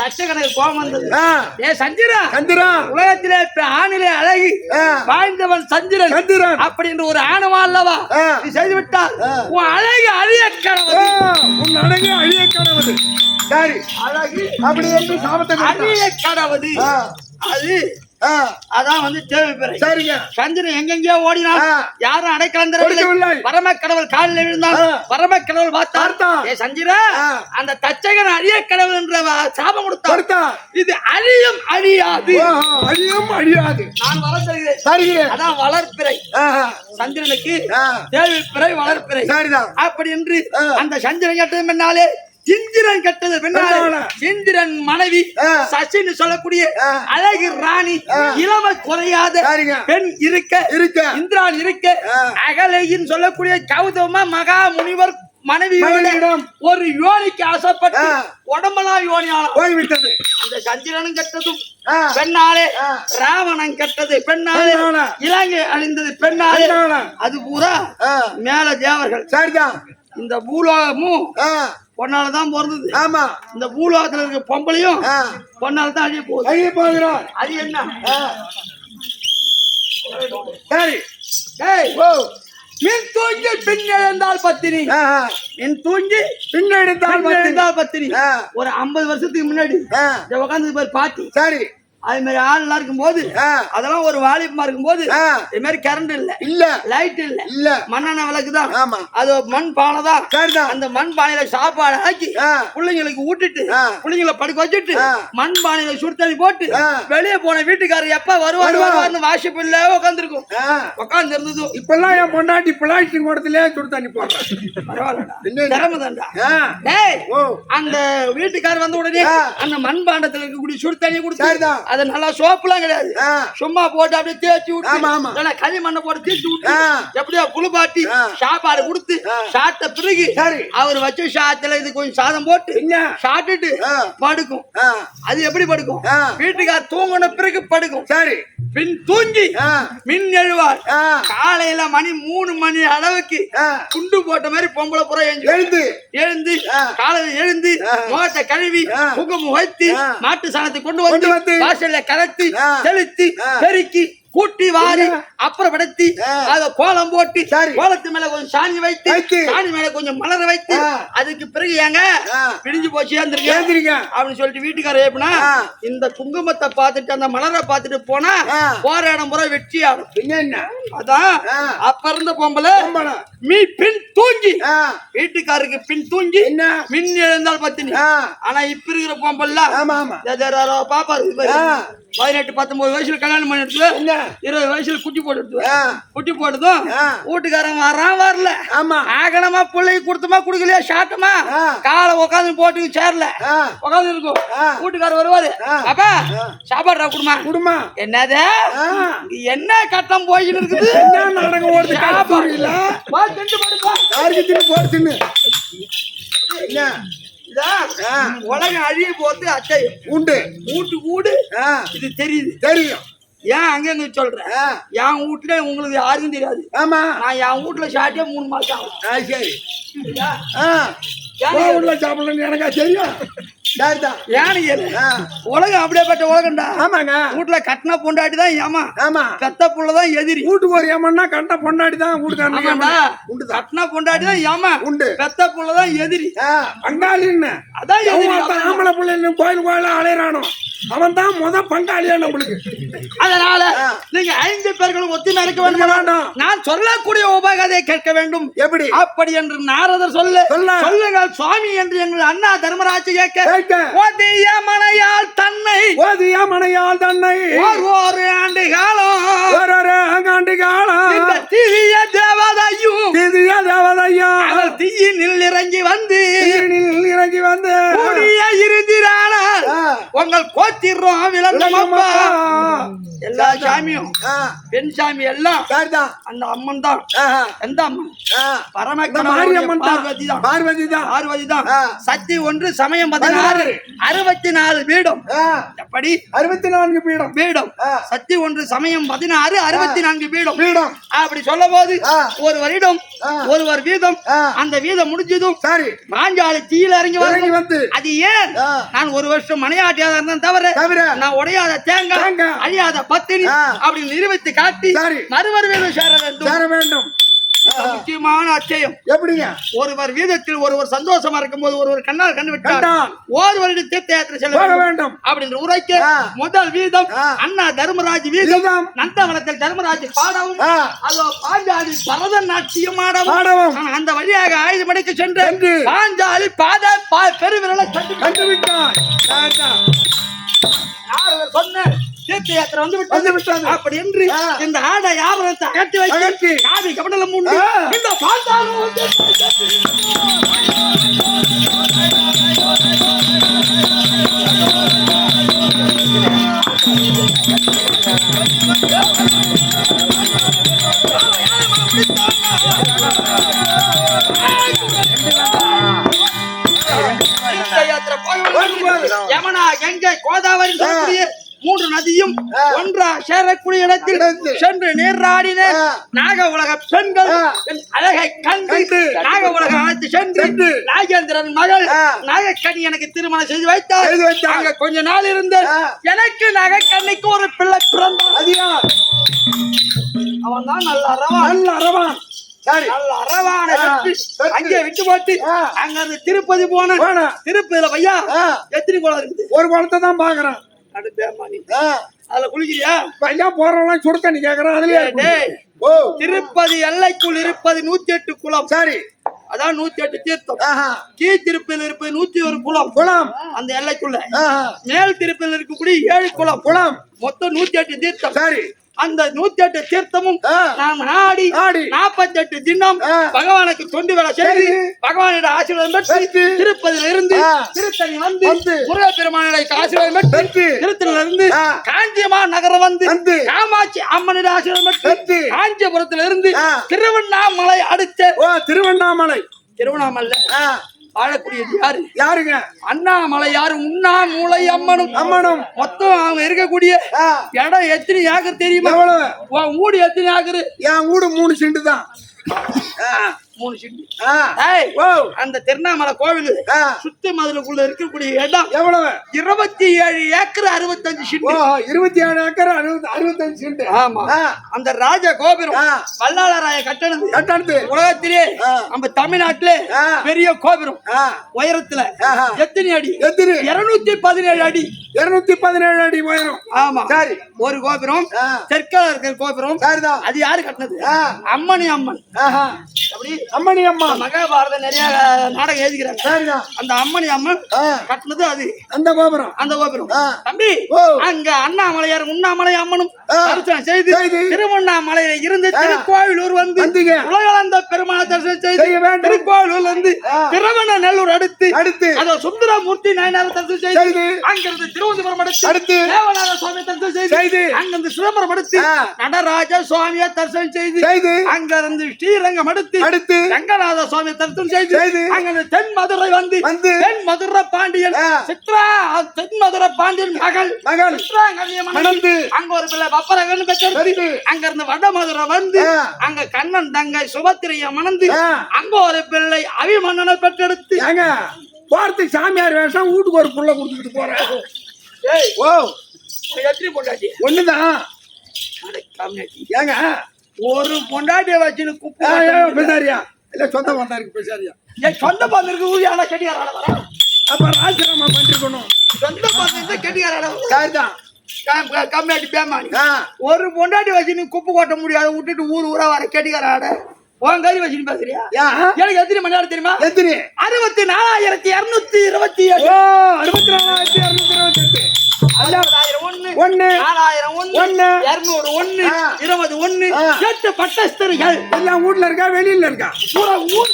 தச்சகனுக்கு கோபம் வந்தது. ஏ சந்திரா, உலகத்திலே ஆணிலே அழகு வாய்ந்தவன் சந்திரன் அப்படி என்று ஒரு ஆணவா அல்லவா நீ செய்து விட்டால் உன் அழகு அழிய கடவுது. சரி, அழகு அப்படி என்று சாபத்தை அழிய கடவுது. அது அதான் வந்து தேவைப்பெறை. சரிங்க. சந்திரன் எங்கெங்கயோ ஓடினான், யாரும் அடைக்கலம் தரவில்லை. பரமக்கடவுள் காலில் விழுந்தான். பரமக்கடவுள் பார்த்தார். ஏ சந்திரா, அந்த தச்சகன் அழிய கடவுள் என்ற சாபம் கொடுத்தான். இது அழியும் அழியாது. நான் வளர்த்தருகிறேன். அதான் வளர்ப்பிறை. சந்திரனுக்கு தேவைப்பிறை வளர்ப்பிறை. அப்படி என்று அந்த சந்திரன் கேட்டது முன்னாலே இந்திரன் கட்டது பெண்ணால. இந்திரன் மனைவி சசின்னு சொல்லக்கூடிய அழகு ராணி, இளம குறையாத பெண் இருக்க இந்திரான் இருக்க அகலையின் சொல்லக்கூடிய கௌதம மகா முனிவர் மனைவி ஒரு யோனிக்கு ஆசைப்பட்டு உடம்பெல்லாம் யோனியால போய்விட்டது. அந்த சந்திரனும் கட்டதும் பெண்ணாலே, ராவணன் கட்டது பெண்ணாலே, இலங்கை அழிந்தது பெண்ணாலே. அது பூரா மேல தேவர்கள். சரிதான். இந்த பூலோகமும் பொன்னாலதான் பிறந்தது. ஆமா, இந்த பூலோகத்துல இருக்க பொம்பளையும் பொன்னாலதான் அழிய போகுது. அது என்ன? சரி, மின் தூங்கி பின் எழுந்தால் பத்தினி. மின் தூங்கி பின் எழுந்தால் பத்தினி. ஒரு 50 வருஷத்துக்கு முன்னாடி உட்காந்து பேர் பாட்டி. சரி, அது மாதிரி ஆள் இருக்கும் போது, அதெல்லாம் ஒரு வாலிபமா இருக்கும் போது இது மாதிரி கரண்ட் இல்ல, லைட் இல்ல, மண்ணெண்ணெய் விளக்குதான். அது மண் பானை தான். அந்த மண் பானையில சாப்பாடு ஆக்கி பிள்ளைங்களுக்கு ஊட்டிட்டு பிள்ளைங்களை படுக்க வச்சுட்டு மண் பானையில சுடுதண்ணி போட்டு வெளியே போன வீட்டுக்காரர் எப்ப வருவாரு வாஷப்பில்ல உட்காந்துருக்கும். உட்காந்து இருந்ததும் இப்பெல்லாம் என் பொண்டாட்டி பிளாஸ்டிக் கூடத்திலே சுடுதண்ணி போடுறேன். பரவாயில்லடா. அந்த வீட்டுக்காரர் வந்த உடனே அந்த மண் பாண்டத்துல இருக்கக்கூடிய சுடுதண்ணி கொடுத்து அது நல்லா சோப்புலாம் கிடையாது, சும்மா போட்டு அப்படியே தேய்ச்சி விட்டு களி மண்ணை போட்டு தேய்ச்சி விட்டு எப்படியோ குளிப்பாட்டி சாப்பாடு கொடுத்து சாப்பிட்ட பிறகு அவர் வச்ச சாத்துல இது கொஞ்சம் சாதம் போட்டு சாப்பிட்டுட்டு படுக்கும். அது எப்படி படுக்கும்? வீட்டுக்கார தூங்கின பிறகு படுக்கும். சரி, பின் தூங்கி மின் எழுவார். காலையில மணி 3 மணி அளவுக்கு குண்டு போட்ட மாதிரி பொம்பளை புற எழுந்து காலையில எழுந்து முகத்தை கழுவி குங்குமம் வைத்து மாட்டு சாணத்தை கொண்டு வந்து வாசல்ல கலத்தி தெளித்து பெருக்கி கூட்டி வாரி அப்புறப்படுத்தி அத கோலம் போட்டு கோலத்து மேல கொஞ்சம் சாணி வைத்து சாணி மேல கொஞ்சம் மலர வைத்து அதுக்கு பிறகு ஏங்க பிடிஞ்சு போச்சு அப்படின்னு சொல்லிட்டு வீட்டுக்காரர் எப்படின்னா இந்த குங்குமத்தை பார்த்துட்டு அந்த மலரை பார்த்துட்டு போனா போற இடம் முறை வெற்றி ஆடும். அதான் அப்ப இருந்த பொம்பளை மீ பின் தூங்கி வீட்டுக்காருக்கு பின் தூங்கி மின் எழுந்தால் பத்தினி. ஆனா இப்ப இருக்கிற பொம்பல்ல பாப்பா 18-19 வயசுல கல்யாணம் பண்ணிட்டு 20 வயசுல குட்டி போட்டு குட்டி போட்டதும் வீட்டுக்காரன் வரான் வரல. ஆமா. ஆகணமா பிள்ளை கொடுத்தமா குடுக்கலையா சாட்டமா காலை உட்காந்து போட்டு சேர்ல உட்காந்து இருக்கும். வீட்டுக்காரர் வருவாரு, அப்பா சாப்பாடு குடுமா குடுமா. என்னது என்ன கட்டம் போயின்னு இருக்குது, என்ன நாடகம் ஓடுது காப்பாடுல வா தின்னு படுப்பா. யாருக்கு தின்னு போடு தின்னு. என்ன இதான் உலகம் அழிய போது அச்சை உண்டு வீட்டு வீடு இது தெரியுது. தெரியும். ஏன் அங்க இருந்து சொல்றேன், என் வீட்டுல உங்களுக்கு யாருக்கும் தெரியாது. ஆமா. நான் என் வீட்டுல சாட்டியா 3 மாசம் ஆகும். சரி. சரியா? உள்ள சாப்பிடலன்னு எனக்கா தெரியும். சரிதான். ஏன்னு கேளு, உலகம் அப்படியேப்பட்ட உலகம்டா. ஆமாங்க. வீட்டுல கட்டின பொண்டாட்டி தான் ஏமா, ஆமா. பெத்த புள்ளதான் எதிரி. வீட்டுக்கு ஒரு ஏமன்னா கண்ட பொண்டாடி தான் வீட்டுக்காரன். கட்டின பொண்டாட்டி தான் ஏமா உண்டு, பெத்த புள்ளதான் எதிரி. பங்காளின்னு அதான் எதிரி. ஆம்பளை பிள்ளை கோயில் கோயில அலையறானோ அவன் தான் முத பங்காளியா நம்மளுக்கு. அதனால நீங்க 5 பேர்களும் ஒத்துமை இருக்க வேண்டும். நான் சொல்லக்கூடிய உபகதையை கேட்க வேண்டும். எப்படி? அப்படி என்று நாரதர் சொல்லுங்கள் சுவாமி என்று எங்கள் அண்ணா தர்மராஜ் கேட்க, ஓதிய மனையால் தன்னை ஒரு ஆண்டு காலம் இந்த தீய தேவதையும் தீயினில் இறங்கி வந்து இருந்திரான உங்கள் கோத்திரம் விளக்கமப்பா. எல்லா சாமியும் பெண் சாமி எல்லாம் அந்த அம்மன் தான். எந்த அம்மன்? பார்வதி தான். சக்தி 1 சமயம் 16 64 பீடம். எப்படி 64 பீடம்? சக்தி 1 சமயம் 16 64 பீடம். அப்படி சொல்ல போது ஒரு வருடம் ஒரு வீதம். அந்த வீதம் முடிஞ்சதும் பாஞ்சாலி தீயில இறங்கி வந்து அது ஏன் நான் 1 வருஷம் மனையாட்டியாக இருந்தேன் தவிர நான் உடையாத தேங்காய் அழியாத பத்தினி அப்படி நிரூபித்து காட்டி மறுவர் சேர வேண்டும். முக்கியமான அச்சயம். எப்படிங்க? ஒருவர் வீதத்தில் ஒருவர் சந்தோஷமா இருக்கும் போது ஒருவர் கண்ணால் கண்டு விட்டார். ஒருவருடைய தீர்த்த யாத்திரை செல்ல வேண்டும் அப்படின்னு உரைக்க முதல் வீதம் அண்ணா தர்மராஜ் வீதம். நந்தவனத்தில் தர்மராஜ் பாடவும் அதோ பாஞ்சாலி பரதநாட்டியம் ஆடவும் அந்த வழியாக ஆயுதமடைக்கு சென்று பாஞ்சாலி பெருவிரலை கண்டு விட்டார். சொன்ன தீர்த்த யாத்திரை வந்து விட்டது. அப்படி என்று இந்த ஆடை ஆபரணத்தை அகற்றி வைத்து காவி கபடலம் உண்டு இந்த பாஞ்சாலும் யமுனா கங்கை கோதாவரி 3 நதியும் ஒன்றா சேரக்கூடிய இடத்தில் சென்று நீராடின நாக உலக பெண்கள் அழகை கண்டு நாக உலகம் அழைத்து சென்று நாகேந்திரன் மகள் நாகக்கண்ணி எனக்கு திருமணம் செய்து வைத்தார். அங்க கொஞ்ச நாள் இருந்து எனக்கு நாகக்கண்ணிக்கு ஒரு பிள்ளை பிறந்தான். அவன் தான் நல்ல அரவான். அங்கே விட்டு போட்டு அங்க இருந்து திருப்பதி போன. திருப்பதியில பையா எத்தனை குளம் இருக்குது? ஒரு குளத்தை தான் பாக்குறான். அதுல குளிக்கிறியா? பையா போறவங்க சுடு தண்ணி கேக்குறான். அதுலயே திருப்பதி எல்லைக்குள் இருப்பது 108 குளம். சரி, அதான் 108 தீர்த்தம். கீ திருப்பதியில் இருப்பது 101 குளம் அந்த எல்லைக்குள்ள. மேல் திருப்பதியில் இருக்கக்கூடிய 7 குளம் மொத்தம் 108 தீர்த்தம். சரி, அந்த 108 தீர்த்தமும் நாம் ஆடி 48 தினம் பகவானுக்கு தொண்டு வேலை செய்து பகவானிட ஆசீர்வாதம் பெற்று திருப்பதியில இருந்து திருத்தணி வந்து முருகப்பெருமானிட ஆசீர்வாதம் பெற்று திருத்தணியில இருந்து காஞ்சியமான் நகரம் வந்து காமாட்சி அம்மனிட ஆசீர்வாதம் பெற்று காஞ்சிபுரத்தில இருந்து திருவண்ணாமலை அடுத்த திருவண்ணாமலை வாழக்கூடியது யாருங்க? அண்ணாமலை யாரு? உண்ணாமூலை அம்மனும். மொத்தம் அவங்க இருக்கக்கூடிய இடம் எத்தனை ஏக்கர் தெரியுமா? உன் வீடு எத்தனை ஏக்கர்? என் வீடு 3 சென்ட் தான். 3 சென்ட். அந்த திருவண்ணாமலை கோவில் சுத்தி மதுரைக்குள்ள இருக்கக்கூடிய இடம் எவ்வளவு? 27 ஏக்கர் 65 சென்ட். 27 acre 65 send. ஆமா. அந்த ராஜ கோபுரம் வல்லாளராய கட்டணது உலகத்திலே நம்ம தமிழ்நாட்டிலே பெரிய கோபுரம். உயரத்துல எத்தனை அடி? 217 அடி. 217 அடி உயரம். ஆமா. சரி, ஒரு கோபுரம் தெற்கால இருக்கிற கோபுரம் அது யாரு கட்டினது? அம்மன். அப்படி அம்மணி அம்மா மகாபாரத நிறைய நாடகம் எழுதிக்கிறாங்க. சரிதான். அந்த அம்மணி அம்மன் கட்டினது அது அந்த கோபுரம். அந்த கோபுரம். தம்பி அங்க அண்ணாமலையார் உண்ணாமலை அம்மனும் தரிசனம் செய்து திருவண்ணாமலையில இருந்து திருக்கோவிலூர் வந்து உலகளந்த பெருமாள் தரிசனம் செய்து திருக்கோவிலூர் வந்து திருவண்ணநல்லூர் அடுத்து அத சுந்தரமூர்த்தி நாயனார் தரிசனம் செய்து அங்கிருந்து திருவனந்தபுரம் அடுத்து தேவநாத சுவாமி தரிசனம் செய்து அங்கிருந்து சிதம்பரம் அடுத்து நடராஜ சுவாமியை தரிசனம் செய்து அங்கிருந்து ஸ்ரீரங்கம் அடுத்து ரங்கநாத சுவாமி தரிசனம் செய்து அங்கிருந்து தென் மதுரை வந்து தென் மதுரை பாண்டியன் சித்ரா தென் மதுரை பாண்டியன் மகள் மணந்து அங்க ஒரு பிள்ளை பப்பரகன் பெற்று அங்கிருந்து வட மதுரை வந்து அங்க கண்ணன் தங்கை சுபத்திரைய மணந்து அங்க ஒரு பிள்ளை அபிமன்னனை பெற்றெடுத்து போறதுக்கு சாமியார் வேஷம் வீட்டுக்கு ஒரு புள்ள கொடுத்துட்டு போறேன். ஓ எத்தனை பொண்டாட்டி ஒண்ணுதான் ஏங்க ஒரு பொண்டாட்டிய வச்சு பேசாரியா இல்ல சொந்த பந்தாருக்கு பேசாரியா என் சொந்த பந்தருக்கு ஊழியான கெட்டியாராட வர அப்ப ராஜினாமா பண்ணிருக்கணும். சொந்த பந்தத்தை கெட்டியாராட சரிதான். கம்மியாட்டி பேமானி ஒரு பொண்டாட்டி வச்சு நீ குப்பை கொட்ட முடியாது விட்டுட்டு ஊர் ஊரா வர கெட்டியாராட உன் கறி வச்சு பேசுறியா? எனக்கு எத்தனை மணி நேரம் தெரியுமா? எத்தனை? 64,227. 64,228. 1 20 8 பட்டஸ்தரிகள் எல்லாம் வீட்டுல இருக்கா வெளியில இருக்கா? பூரா ஊர்.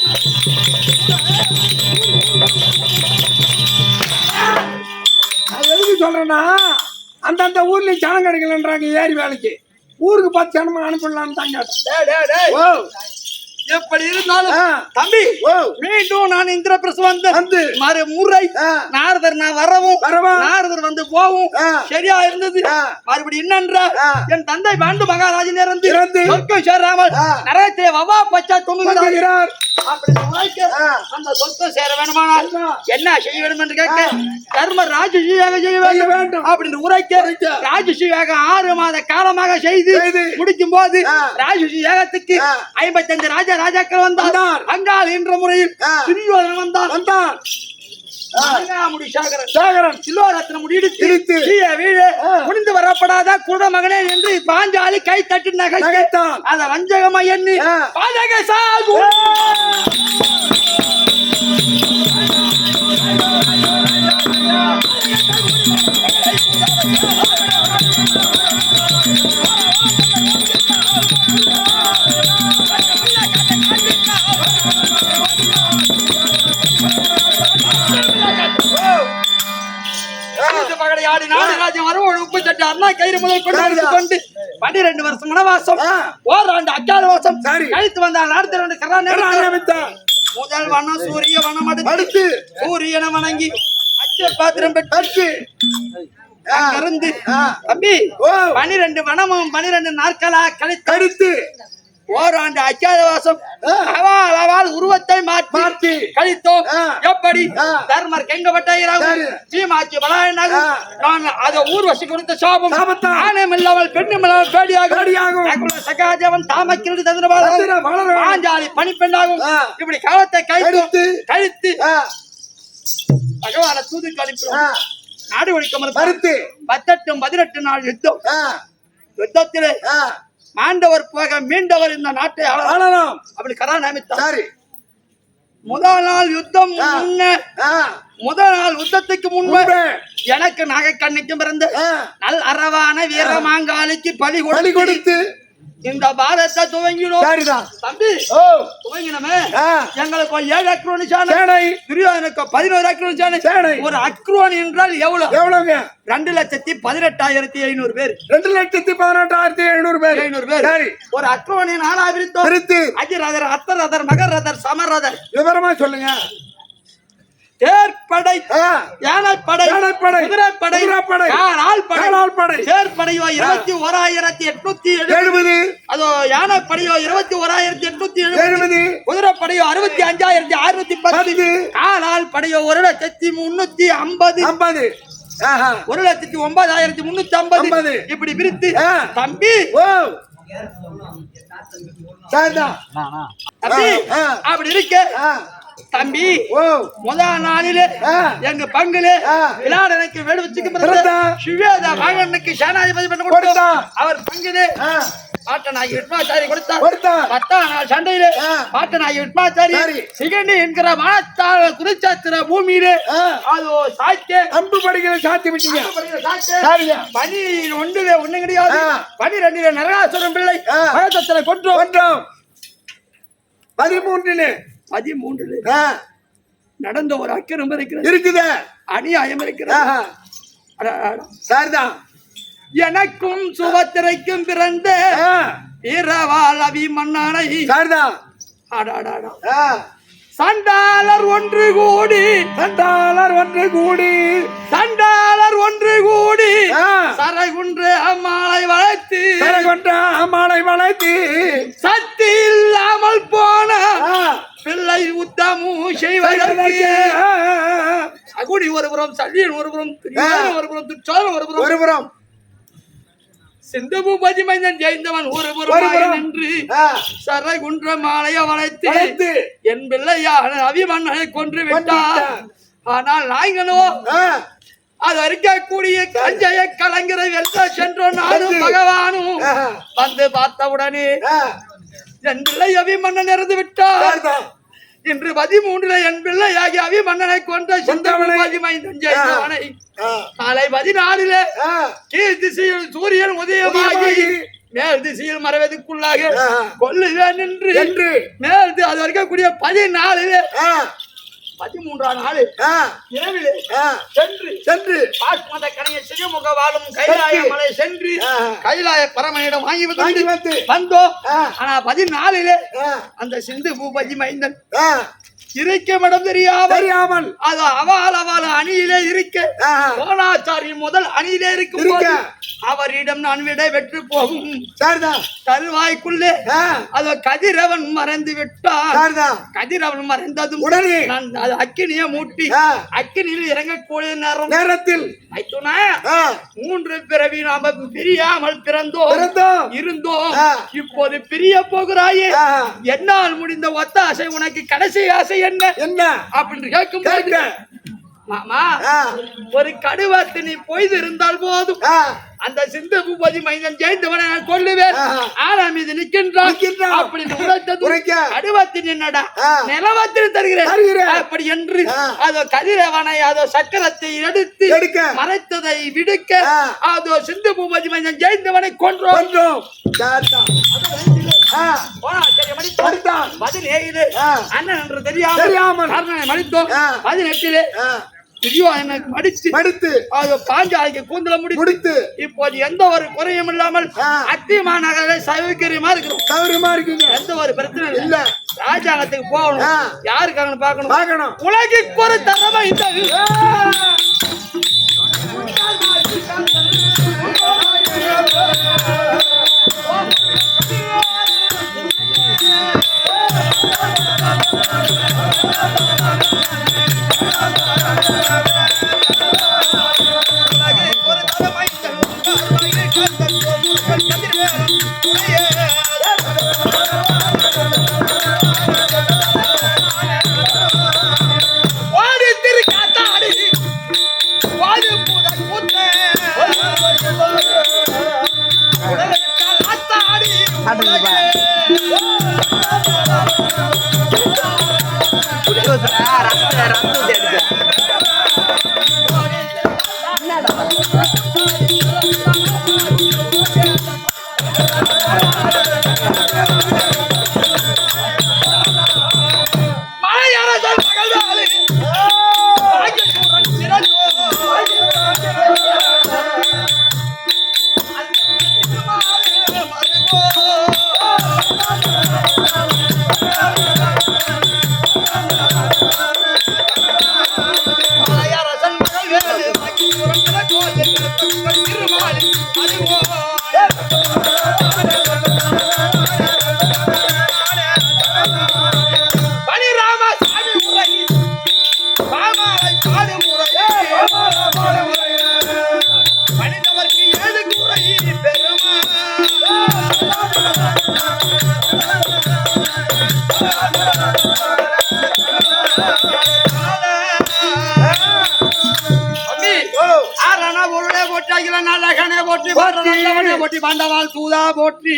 எதுக்கு சொல்றேன்னா அந்தந்த ஊர்ல ஜனம் கிடைக்கலன்றாங்க ஏரி வேலைக்கு. ஊருக்கு 10 ஜனமா அனுப்பலாம்னு தாங்க. எப்படி இருந்தாலும் தம்பி மீண்டும் நான் இந்திர பிரசவம் வந்து மறுமுறை நாரதர் நான் வரவும் நாரதர் வந்து போவும் சரியா இருந்தது. மறுபடி என்னன்றா என் தந்தை பாண்டு மகாராஜன் இறந்து சொர்க்கம் சேராமல் நரகத்திலே வவா பச்சா தொங்குகிறார். அந்த சொர்க்கம் சேர வேணுமானால் என்ன செய்ய வேண்டும் என்று கேட்க தர்ம ராஜசீயாக செய்ய வேண்டும் அப்படின்னு உரைக்க ராஜசீயாக 6 மாத காலமாக செய்து முடிக்கும் போது ராஜசீகத்துக்கு 55 ராஜாக்கள் வந்தார். அங்கால் என்ற முறையில் துரியோதனன் வந்தான். முடிந்து வரப்படாத குட மகனே என்று பாஞ்சாலி கை தட்டி நகைத்தான். அத வஞ்சகமா எண்ணி பாதக சாகு கயிறு முதல் கொண்டு 12 வருஷம் வனவாசம் ஓராண்டு அஜ்ஞாதவாசம் கழித்து வந்தால் அடுத்த முதல் வனம் சூரிய வனம் அடுத்து சூரியனை வணங்கி அச்ச பாத்திரம் பெற்று இருந்து தம்பி 12 வனமும் 12 நாட்களா கழித்து ஓராண்டு அஜ்ஞாதவாசம் அவள் உருவத்தை மாற்றி கழித்தோம். எப்படி தர்மர் கெங்கப்பட்டாயிராகும் சீமாச்சி பலாயனாகும் நான் அதை ஊர்வசி கொடுத்த சாபம் ஆணையம் இல்லாமல் பெண்ணும் இல்லாமல் பேடியாகும் சகாஜவன் தாமக்கிறது தந்திரபாதம் பாஞ்சாலி பணிப்பெண்ணாகும். இப்படி காலத்தை கழித்து பகவான தூதுக்கு அனுப்பினோம். நாடு ஒழிக்க மறுத்து 18 நாள் யுத்தத்திலே மாண்டவர் போக மீண்டவர் இந்த நாட்டை ஆளலாம் அப்படி கரா நியமித்தார். முதல் நாள் யுத்தம் முதல் நாள் யுத்தத்துக்கு முன்பு எனக்கு நகை கண்ணிக்கும் பிறந்த நல் அரவான வீரமாங்காலிக்கு பலி கொடுத்து இந்த பாரத்தை துவங்கினோம். தம்பி துவங்கினமே எங்களுக்கு 7 அக்ரோனி சேனை துரியோதனுக்கு 11 அக்ரோனி சேனை. ஒரு அக்ரோனி என்றால் எவ்வளவுங்க? 2,18,500 பேர். 2,18,500 பேர். ஒரு அக்ரோனி நாளா பிரித்து அஜிரதர் அத்தரதர் மகரதர் சமரதர் விவரமா சொல்லுங்க. தேர்ப்படை யானைப்படை குதிரைப்படை காலாள்படை தேர்ப்படையோ 21,870 அதோ யானைப்படையோ 21,870 குதிரைப்படையோ 65,610 காலாள்படையோ 1,350 1,09,350 இப்படி பிரித்து தம்பி அப்படி இருக்க தம்பி முதல் நாளிலே எங்க பங்குல விளையாடனுக்கு வேடு வச்சுக்கு சிவேதா வாகனுக்கு சேனாதிபதி பண்ண கொடுத்தோம். அவர் பங்குல பாட்டனாகி விட்மாச்சாரி கொடுத்தார் 10ஆம் நாள் சண்டையிலே பாட்டனாகி விட்மாச்சாரி சிகண்டி என்கிற மனத்தால் குருச்சத்திர பூமியிலே அதோ சாய்த்தே அம்பு படிக்கிற சாத்தி விட்டீங்க. பனி ஒன்றிலே ஒண்ணு கிடையாது 12 நரகாசுரன் பிள்ளை மகத்தத்தில கொன்றோம் 13 நடந்த ஒரு அக்கிரம் இருக்குது அநியாயம் இருக்கிறது. சரிதான். எனக்கும் சுபத்திரைக்கும் பிறந்த இரவால் அபிமன்னனை சண்டாளர் ஒன்று கூடி சரகுன்று அம்மாளை வளைத்து சக்தி இல்லாமல் போன பிள்ளை உத்தமும் செய்வதற்கு சகுடி ஒருபுறம் சல்லியன் ஒருபுறம் ஒருபுறம் துச்சாலம் ஒருபுறம் சிந்தபு பதிமைந்தன் ஜெயிந்தவன் ஒருபுறம் நின்று சரகுன்ற மாலையை வளைத்து என் பிள்ளையான அபிமன்னனை கொன்று விட்டார். ஆனால் நாயகனோ அது இருக்கக்கூடிய கஞ்சைய கலங்கிற வெல்ல சென்றோம். நானும் பகவானும் வந்து பார்த்தவுடனே என் பிள்ளை அபிமன்னன் இறந்து விட்டார். இன்று 13 என் பிள்ளையாகி அபிமன்னனை கொன்ற சிந்தவனை ஜெயித்தவனை நாளை 14 கீழ் திசையில் சூரியன் உதயமாகி மேல் திசையில் மறைவதற்குள்ளாக கொல்லுவேன் என்று மேல் அது இருக்கக்கூடிய 14 13ஆம் நாள் இரவிலே சென்று பாஸ்மத கணைய சிறுமுக வாழும் கைலாய மலை சென்று கைலாய பரமனிடம் வாங்கி வந்தோம். ஆனா 14 அந்த சிந்து பூபதி மைந்தன் இருக்க இடம் தெரியாமல் அது அவள் அணியிலே இருக்க கோணாச்சாரி முதல் அணியிலே இருக்கும் அவரிடம் நான் விடை பெற்று போகும் தருவாய்க்குள்ளே அது கதிரவன் மறைந்து விட்டார். கதிரவன் மறைந்ததும் உடனே நான் அது அக்கினியை மூட்டி அக்கினியில் இறங்கக்கூடிய நேரத்தில் 3 பிறவி நாம பிரியாமல் இருந்தோம். இப்போது பிரிய போகிறாயே என்னால் முடிந்த ஒத்தாசை உனக்கு கடைசி ஆசை என்ன அப்படின்னு கேட்கும் மாமா ஒரு கடுவாத்து நீ பொய்து இருந்தால் போதும் அந்த சிந்து பூபதி மைந்தன் ஜெயித்தவனை நான் கொல்லுவேன். ஆனா மீது நிற்கின்றான் அப்படின்னு கடுவாத்தின் என்னடா நிலவத்தில் தருகிறேன் அப்படி என்று அதோ கதிரவனை அதோ சக்கரத்தை எடுத்து மறைத்ததை விடுக்க அதோ சிந்து பூபதி மைந்தன் ஜெயித்தவனை கொன்றோம். 17 அண்ணன் என்று தெரியாமல் மடித்தோம். 18 மடித்து பாஞ்சாலிக்கு கூந்தல முடித்து இப்போது எந்த ஒரு குறையும் இல்லாமல் அத்திமா நகரை சௌகரியமா இருக்கிறோம். எந்த ஒரு பிரச்சனை இல்ல. ராஜாங்கத்துக்கு போகணும். யாருக்காக பார்க்கணும். உலகிற்கு ஒரு தரமா இந்த நல்லகனே போற்றி போற்றி பாண்டவாள் தூதா போற்றி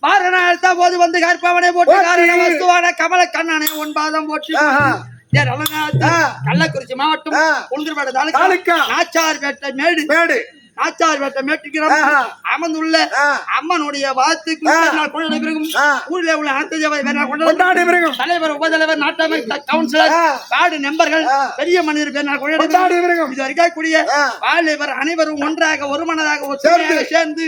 மாறனாழ்த்த போது வந்து கற்பவனை போற்றி காரண வஸ்துவான கமல கண்ணனை உன்பாதம் போற்றி கள்ளக்குறிச்சி மாவட்டம் உளுந்தூர்பேட்டை தாலுகா நாச்சார்பேட்டை மேடு நாச்சார்பேட்டை மேட்டுக்கிறோம் அமர்ந்துள்ள அம்மனுடைய வாத்துக்கு ஊரில் உள்ள அனைத்து தலைவர் உபதலைவர் நாட்டமைத்த கவுன்சிலர் வார்டு மெம்பர்கள் பெரிய மனிதர் இது இருக்கக்கூடிய வாலிபர் அனைவரும் ஒன்றாக ஒருமனதாக ஒற்றுமையாக சேர்ந்து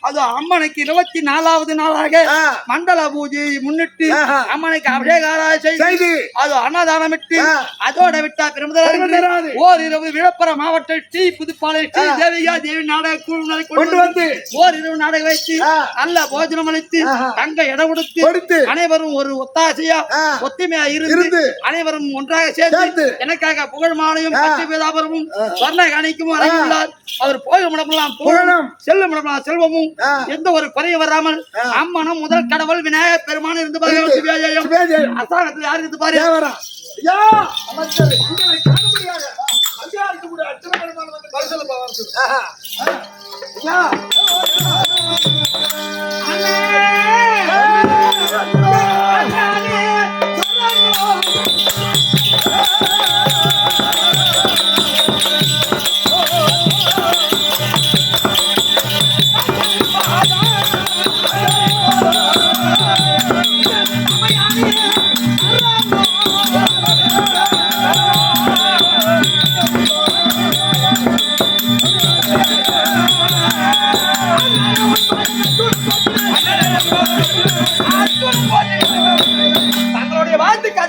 அது அம்மனுக்கு 24வது நாளாக மண்டல பூஜையை முன்னிட்டு அம்மனுக்கு அபிஷேகம் செய்து அது அன்னதானமிட்டு அதோட விட்டா பெருமிதராது ஓரிரவு விழுப்புரம் மாவட்டம் டி புதுப்பாளையம் டி தேவிகா தேவி நாடக குழுவினரை கொண்டு வந்து ஓரிரவு நாடகம் வைத்து நல்ல போஜனம் அளித்து தங்க இடம் கொடுத்து அனைவரும் ஒரு ஒத்தாசையா ஒத்துமையா இருந்து அனைவரும் ஒன்றாக சேர்ந்து எனக்காக புகழ் மாலையும் பட்டு பேதாபரமும் சொர்ண காணிக்கும் வழங்கியுள்ளார். அவர் போகும் இடமெல்லாம் புகழும் செல்லும் இடமெல்லாம் செல்வமும் எந்த ஒரு குறையும் வராமல் அம்மனும் முதல் கடவுள் விநாயகர் பெருமான் இருந்து அரசாங்கத்தில் யாரு இருந்து பாரு தங்களுடைய வாழ்த்துக்கு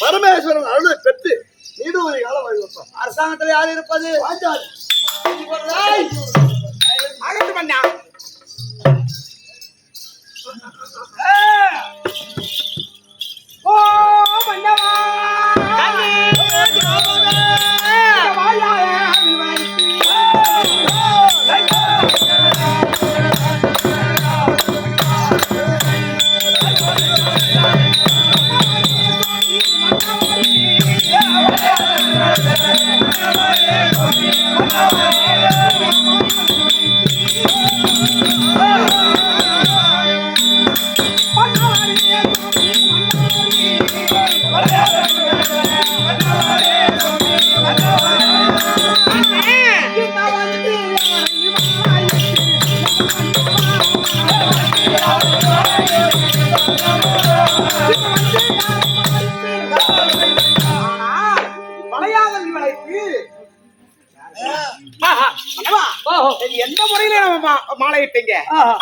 பரமேஸ்வரன் அருளை பெற்று நீடூரி காலம் வாழ்வார். அரசாங்கத்தில் யார் இருப்பது எந்த முறையில நம்ம மாலையிட்டீங்க?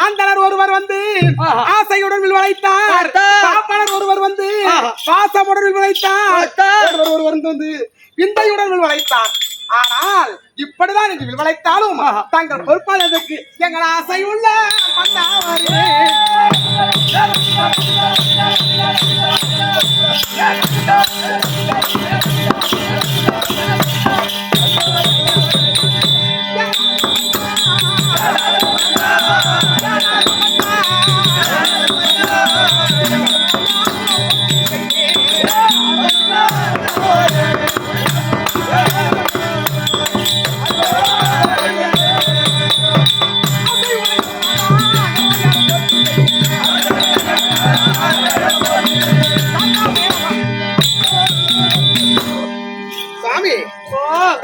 அந்தனர் ஒருவர் வந்து ஆசையுடன் விளைத்தார், பாப்பனர் ஒருவர் வந்து பாசமுடன் விளைத்தார், ஒருவர் வந்து விந்தையுடன் விளைத்தார். ஆனால் இப்படிதான் நீங்கள் விளைத்தாலும் தங்கள் பொறுப்பாளருக்கு எங்கள் ஆசை உள்ள மன்னாவரே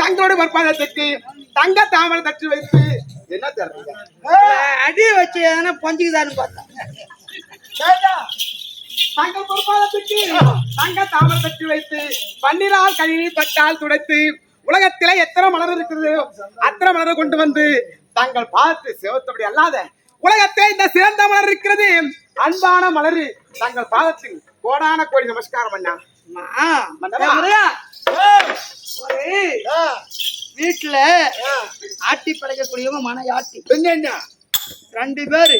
தங்களோட பற்பாதத்துக்கு தங்க தாமரை தட்டு வைத்து என்ன தர்றீங்க? அடி வச்சு எதனா பஞ்சுக்குதான்னு பார்த்தா தங்கள் பொறுப்பாளத்துக்கு தங்க தாமரை தட்டு வைத்து பன்னிரால் கழுவி பட்டால் துடைத்து உலகத்திலே எத்தனை மலர் இருக்கிறது அத்தனை மலரை கொண்டு வந்து தங்கள் பார்த்து சிவத்தபடி அல்லாத உலகத்திலே இந்த சிறந்த மலர் இருக்கிறது அன்பான மலர் தங்கள் பாதத்தில் கோடான கோடி நமஸ்காரம் பண்ணா வீட்டுல ஆட்டி படைக்கக்கூடியவங்க மன ஆட்டி 2 பேரு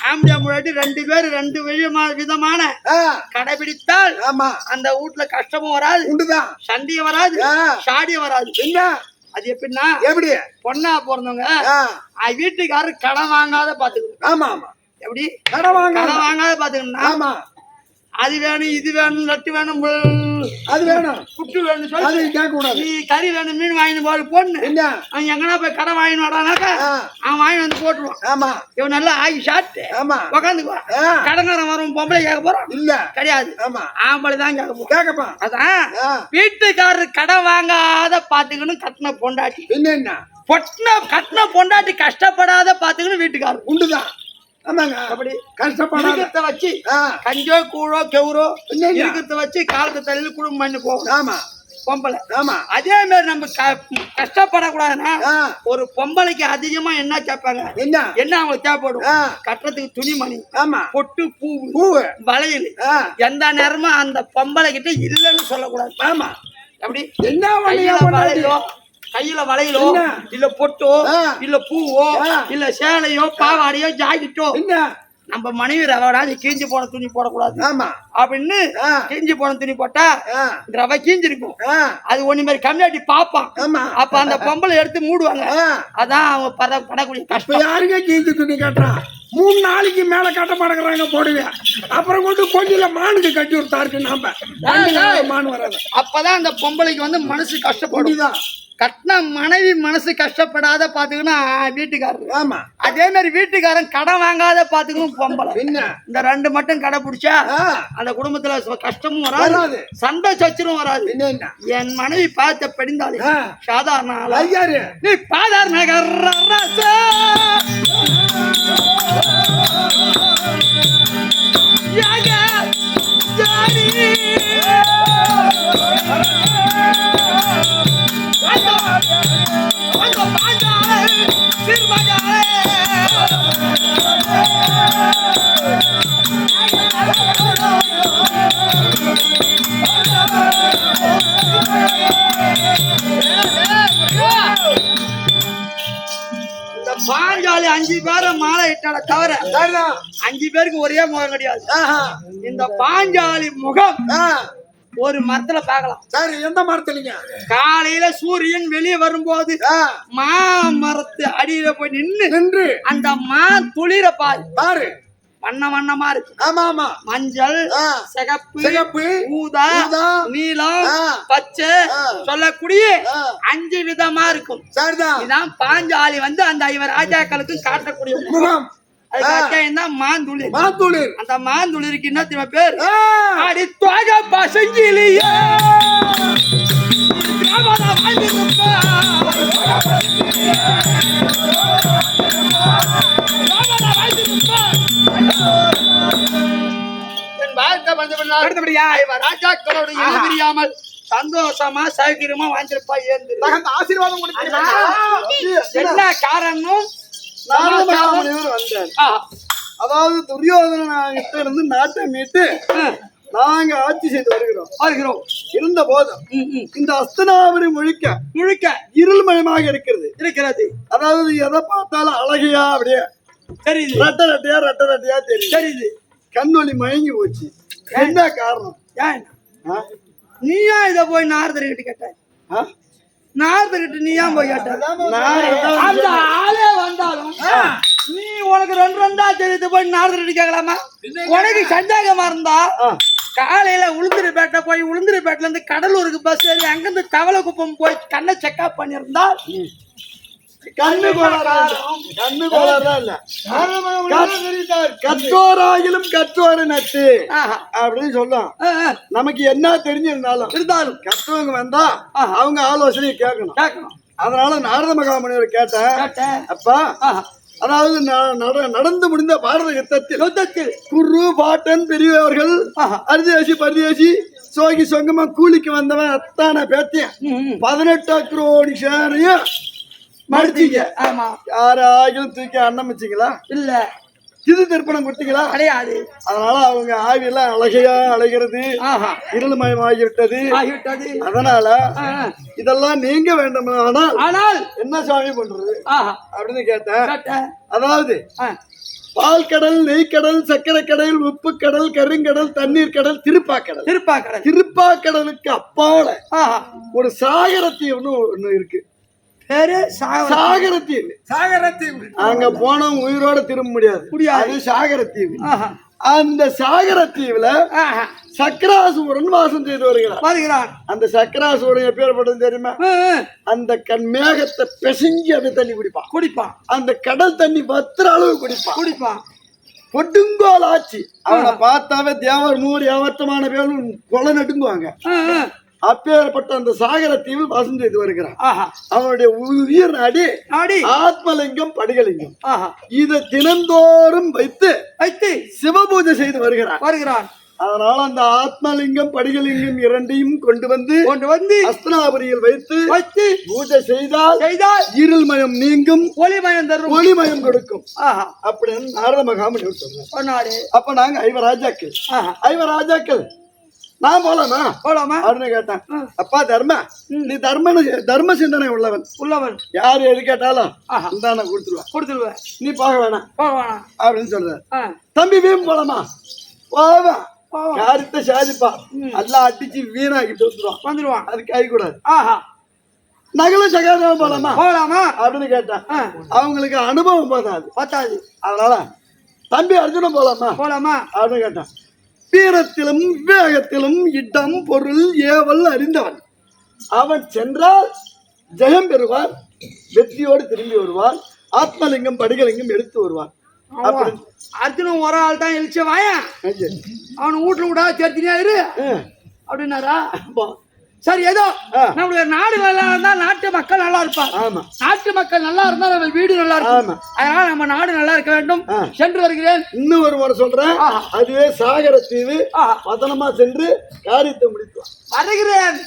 ஆம்பளை முன்னாடி 2 பேர் 2 விதமான கடைபிடித்தால் ஆமா அந்த வீட்டுல கஷ்டமும் வராது, உண்டுதான், சண்டையும் வராது, சாடியும் வராது. என்ன அது எப்படின்னா எப்படி பொண்ணா பிறந்தவங்க வீட்டுக்காரரு கடன் வாங்காத பாத்துக்கணும். ஆமா ஆமா எப்படி கடன் வாங்காத பாத்துக்கணும். ஆமா அது வேணும், இது வேணும், லட்டு வேணும், அது வேணும், புட்டு வேணும் சொல்லி அது கேட்க கூடாது. நீ கறி வேணும், மீன் வாங்கிட்டு போய் பொண்ணு என்ன அவன் எங்கன்னா போய் கடன் வாங்கிட்டு வரானாக்கா அவன் வாங்கி வந்து போட்டுருவான். ஆமா இவன் நல்லா ஆகி சாப்பிட்டு ஆமா உக்காந்துக்குவான். கடங்காரன் வரும் பொம்பளை கேட்க போறான் இல்ல கிடையாது. ஆமா ஆம்பளை தான் கேட்க போறான். கேட்கப்பா அதான் வீட்டுக்காரரு கடன் வாங்காத பாத்துக்கணும். கட்டின பொண்டாட்டி என்ன கட்டின பொண்டாட்டி கஷ்டப்படாத பாத்துக்கணும் வீட்டுக்காரர் உண்டுதான். ஆமாங்க அப்படி கஷ்டப்படாத வச்சு கஞ்சோ கூழோ கெவுரோ இருக்கிறத வச்சு காலத்து தலையில குடும்பம் பண்ணி போகும். ஆமா பொம்பளை ஆமா அதே மாதிரி நம்ம கஷ்டப்படக்கூடாதுன்னா ஒரு பொம்பளைக்கு அதிகமா என்ன கேட்பாங்க, என்ன அவங்களுக்கு தேவைப்படும், கட்டுறதுக்கு துணிமணி, ஆமா பொட்டு, பூ, வளையல். எந்த நேரமும் அந்த பொம்பளை கிட்ட இல்லைன்னு சொல்லக்கூடாது. ஆமா அப்படி என்ன வளையலோ கையில வளையலோ இல்ல பொட்டோ இல்ல பூவோ இல்ல சேலையோ பாவாடையோ ஜாக்கெட்டோ நம்ம மனைவி ரவடாது கீஞ்சி போன துணி போடக்கூடாது. ஆமா அப்படின்னு கீஞ்சி போன துணி போட்டா ரவை கீஞ்சிருக்கும். அது ஒண்ணு மாதிரி கம்மியாட்டி பாப்பான். அப்ப அந்த பொம்பளை எடுத்து மூடுவாங்க. அதான் அவங்க படக்கூடிய கஷ்டம். யாருங்க கீஞ்சி துணி கட்டுறான்? 3 நாளைக்கு மேல கட்ட மாட்டேங்கிறாங்க போடுவேன். அப்புறம் கொண்டு கொஞ்சம் மானுக்கு கட்டி விட்டாருக்கு. நாம மான் வராது. அப்பதான் அந்த பொம்பளைக்கு வந்து மனசு கஷ்டப்படுதான். கட்டின மனைவி மனசு கஷ்டப்படாத பாத்துக்கணும் வீட்டுக்காரர். ஆமா அதே மாதிரி வீட்டுக்காரன் கடன் வாங்காத பாத்துக்கணும் பொம்பளை. இந்த 2 மட்டும் கடை பிடிச்சா அந்த குடும்பத்துல கஷ்டமும் வராது, சண்டை சச்சரும் வராது. என் மனைவி பார்த்த படிந்தாலே சாதாரண நீ பாதாரண பாஞ்சாலி 5 பேரை மாலை இட்டால தவிர 5 பேருக்கு ஒரே முகம் கிடையாது. இந்த பாஞ்சாலி முகம் ஒரு மரத்துல பாக்கலாம். சரி, எந்த மரத்துலீங்க? காலையில சூரியன் வெளியே வரும்போது மாமரத்து அடியில போய் நின்று அந்த துளிர பாரு வண்ணமா இருக்கு. ஆமா ஆமா மஞ்சள், சிகப்பு, ஊதா, நீலம், பச்சை சொல்லக்கூடிய 5 விதமா இருக்கும். சரிதான். இதான் பாஞ்சாலி வந்து அந்த 5 ராஜாக்களுக்கு காட்டக்கூடிய முகம். மாந்துளிர். அந்த மாந்துளிருக்கு என்ன தெரியுமா பேர்? அடி தோக பசங்கிலியே ராஜாக்களோடு எதிரியாமல் சந்தோஷமா சௌகரியமா வாழ்ந்திருப்பா. ஆசீர்வாதம் என்ன காரணம்? அதாவது துரியோதனகிட்ட இருந்து நாட்டை மீட்டு நாங்க ஆட்சி செய்து வருகிறோம். இருந்த போதும் இந்த அஸ்தினாபுரி முழுக்க இருள்மயமாக இருக்கிறது. அதாவது எதை பார்த்தாலும் அழகையா அப்படியே தெரியுது, ரெட்ட ரெட்டையா தெரியுது. கண்ணொலி மயங்கி போச்சு. என்ன காரணம்? நீயா இத போய் நாரதர்கிட்ட கேட்ட? நாரதர்கிட்ட நீ ஏன் போய் கேட்ட? அந்த ஆளே வந்தாலும் நீ உனக்கு 2 தெரியுது போய் நாரதர்கிட்ட கேட்கலாமா? உனக்கு சந்தேகமா இருந்தா காலையில உளுந்தூர்பேட்டை போய் உளுந்தூர்பேட்டில இருந்து கடலூருக்கு பஸ் ஏறி அங்கிருந்து தவளை குப்பம் போய் கண்ணை செக்அப் பண்ணிருந்தா கண்ணு கோளாறுதான் இல்ல, கற்றோராகிலும் கற்றோரு நட்டு அப்படின்னு சொல்லும். நமக்கு என்ன தெரிஞ்சிருந்தாலும் கற்றவங்க வந்தா அவங்க ஆலோசனையை கேட்கணும். அதனால நாரத மகாமுனிவர் கேட்டேன். அப்பா, அதாவது நடந்து முடிந்த பாரத யுத்தத்தில் குரு பாட்டன் பெரியவர்கள் அரிதேசி பரிதேசி சோகி சொங்கமா கூலிக்கு வந்தவன் அத்தான பேத்தியன் 18 கோடி சேனையும் மடிச்சீங்க. யாராகிலும் தூக்கி அன்னமிச்சிங்களா? இல்ல. இது திருப்பணம் கொடுத்தீங்களா? கிடையாது. அதனால அவங்க ஆவியெல்லாம் அழகையா அழைகிறது, இருள்மயமாகிவிட்டது. அதனால இதெல்லாம் நீங்க வேண்டும். ஆனால் என்ன சாமி பண்றது அப்படின்னு கேட்டேன். அதாவது பால் கடல், நெய்க்கடல், சர்க்கரை கடல், உப்பு கடல், கருங்கடல், தண்ணீர் கடல், திருப்பாக்கடல். திருப்பாக்கடலுக்கு அப்பால ஒரு சாகரத்தீவுன்னு ஒண்ணு இருக்கு. பேரு சாகரத்தீவு. அங்க போனவங்க உயிரோட திரும்ப முடியாது. அது சாகரத்தீவு. அந்த சாகரத்தீவுல சக்கராசூரன் வாசம் செய்து வருகிறான். அந்த சக்கராசூரன் எப்பேற்பட்டது தெரியுமா? அந்த மேகத்தை பிசைஞ்சு அந்த தண்ணி குடிப்பான். அந்த கடல் தண்ணி வத்துற அளவு குடிப்பான். பொட்டுங்கோல் ஆச்சு. அவனை பார்த்தாவே தேவர் 100 ஏவர்த்தமான பேரும் கொலை நடுங்குவாங்க. அப்பேற்பட்ட அந்த சாகரத்தீவு வாசம் செய்து வருகிறான். அவனுடைய உயிர் நாடி ஆத்மலிங்கம், படிகலிங்கம். இதை தினந்தோறும் வைத்து சிவபூஜை செய்து வருகிறான். அதனால அந்த ஆத்மலிங்கம், படிகலிங்கம் இரண்டையும் கொண்டு வந்து அஸ்தனாபுரியில் வைத்து பூஜை செய்தால் இருள்மயம் நீங்கும், ஒளிமயம் கொடுக்கும் அப்படின்னு நாரத மகாமுனி சொன்னாரு. அப்ப நாங்க ஐவராஜாக்கள் நான் போலாமா அப்படின்னு கேட்டேன். அப்பா தர்ம, நீ தர்ம சிந்தனை உள்ளவன் யாரு எது கேட்டாலும் நான் கொடுத்துருவேன், நீ போக வேணாம் அப்படின்னு சொல்ற. தம்பி வீம் போலாமா? போவேன். காரியத்தை சாதிப்பா எல்லாம் அடிச்சு வீணாக்கிட்டு வந்துருவான். அது கை கூடாது. நகல சகாதம் போலாமா அப்படின்னு கேட்டான். அவங்களுக்கு அனுபவம் பார்த்தாது. அதனால தம்பி அர்ஜுனம் போலாமா அப்படின்னு கேட்டான். வீரத்திலும் விவேகத்திலும் இடம், பொருள், ஏவல் அறிந்தவன் அவன். சென்றால் ஜெயம் பெறுவான், வெற்றியோடு திரும்பி வருவான், ஆத்மலிங்கம், படிகலிங்கம் எடுத்து வருவான். அர்ஜுனன் ஒரு ஆள் தான் எழுச்ச வாயா, அவன் வீட்டுல விடா சேர்த்தினியா இரு அப்படின்னாரா? சரி, ஏதோ நம்மளுடைய நாடு நல்லா இருந்தா நாட்டு மக்கள் நல்லா இருப்பாங்க. நாட்டு மக்கள் நல்லா இருந்தா நம்ம வீடு நல்லா இருக்கும். அதனால நம்ம நாடு நல்லா இருக்க வேண்டும். சென்று வருகிறேன். இன்னும் ஒரு முறை சொல்றேன். அதுவே சாகரத்தீவு. பதனமா சென்று காரியத்தை முடித்துவான். வருகிறேன்.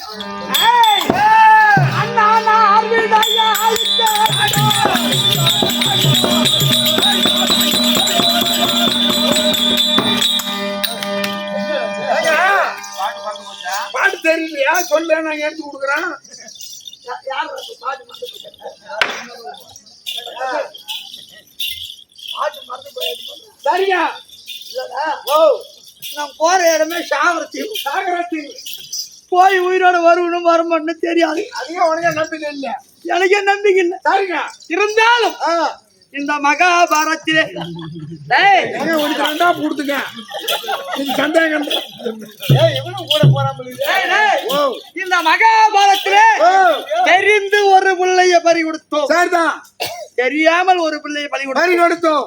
பாட்டு தெரியலையா? சொல்ல நான் எடுத்து கொடுக்குறேன். சரியா? நான் போற இடமே சாகரத்தீவு. போய் உயிரோட வருவனும் வரமாட்டேன்னு தெரியாது. அதிகம் உனக்கே நம்பிக்கை இல்லை. எனக்கே நம்பிக்கை இல்லை. சரிங்க. இருந்தாலும் இந்த மகாபாரத்திலே கொடுத்துங்க சந்தேகம். இந்த மகாபாரத்திலே தெரிந்து ஒரு பிள்ளைய பறி கொடுத்தோம். சரிதான். தெரியாமல் ஒரு பிள்ளைய பறி கொடுத்தோம்.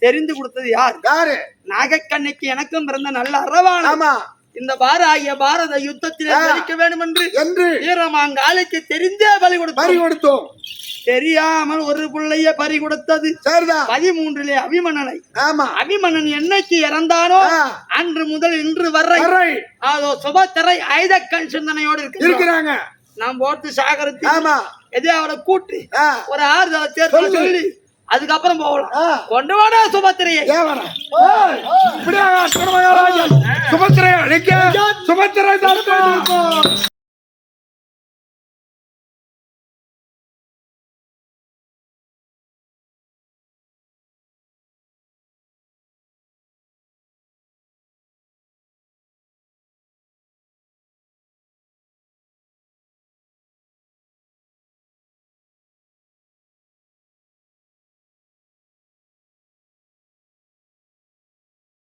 தெரிந்து கொடுத்தது யாரு? நாகக்கண்ணைக்கு எனக்கும் பிறந்த நல்ல அரவான். இந்த பாரத யுத்தத்திலே ஜெயிக்க வேண்டும் என்று வீரமாங்காலைக்கு தெரிந்தே பலி கொடுத்தோம். தெரியாமல் ஒரு பிள்ளைய பறி கொடுத்தது 13 அபிமன்னனை. அபிமன்னன் என்னைக்கு இறந்தானோ அன்று முதல் இன்று வரை அதோ சுபத்திரை ஐதக்கண் சிந்தனையோடு இருக்கிறாங்க. நாம் போட்டு சாகரத்தி எதே அவரை கூட்டு ஒரு ஆறுதலை சேர்த்து சொல்லி அதுக்கப்புறம் போகலாம். கொண்டு வாடா சுபத்திரையை. சுபத்திரை அழைக்க சுபத்திரை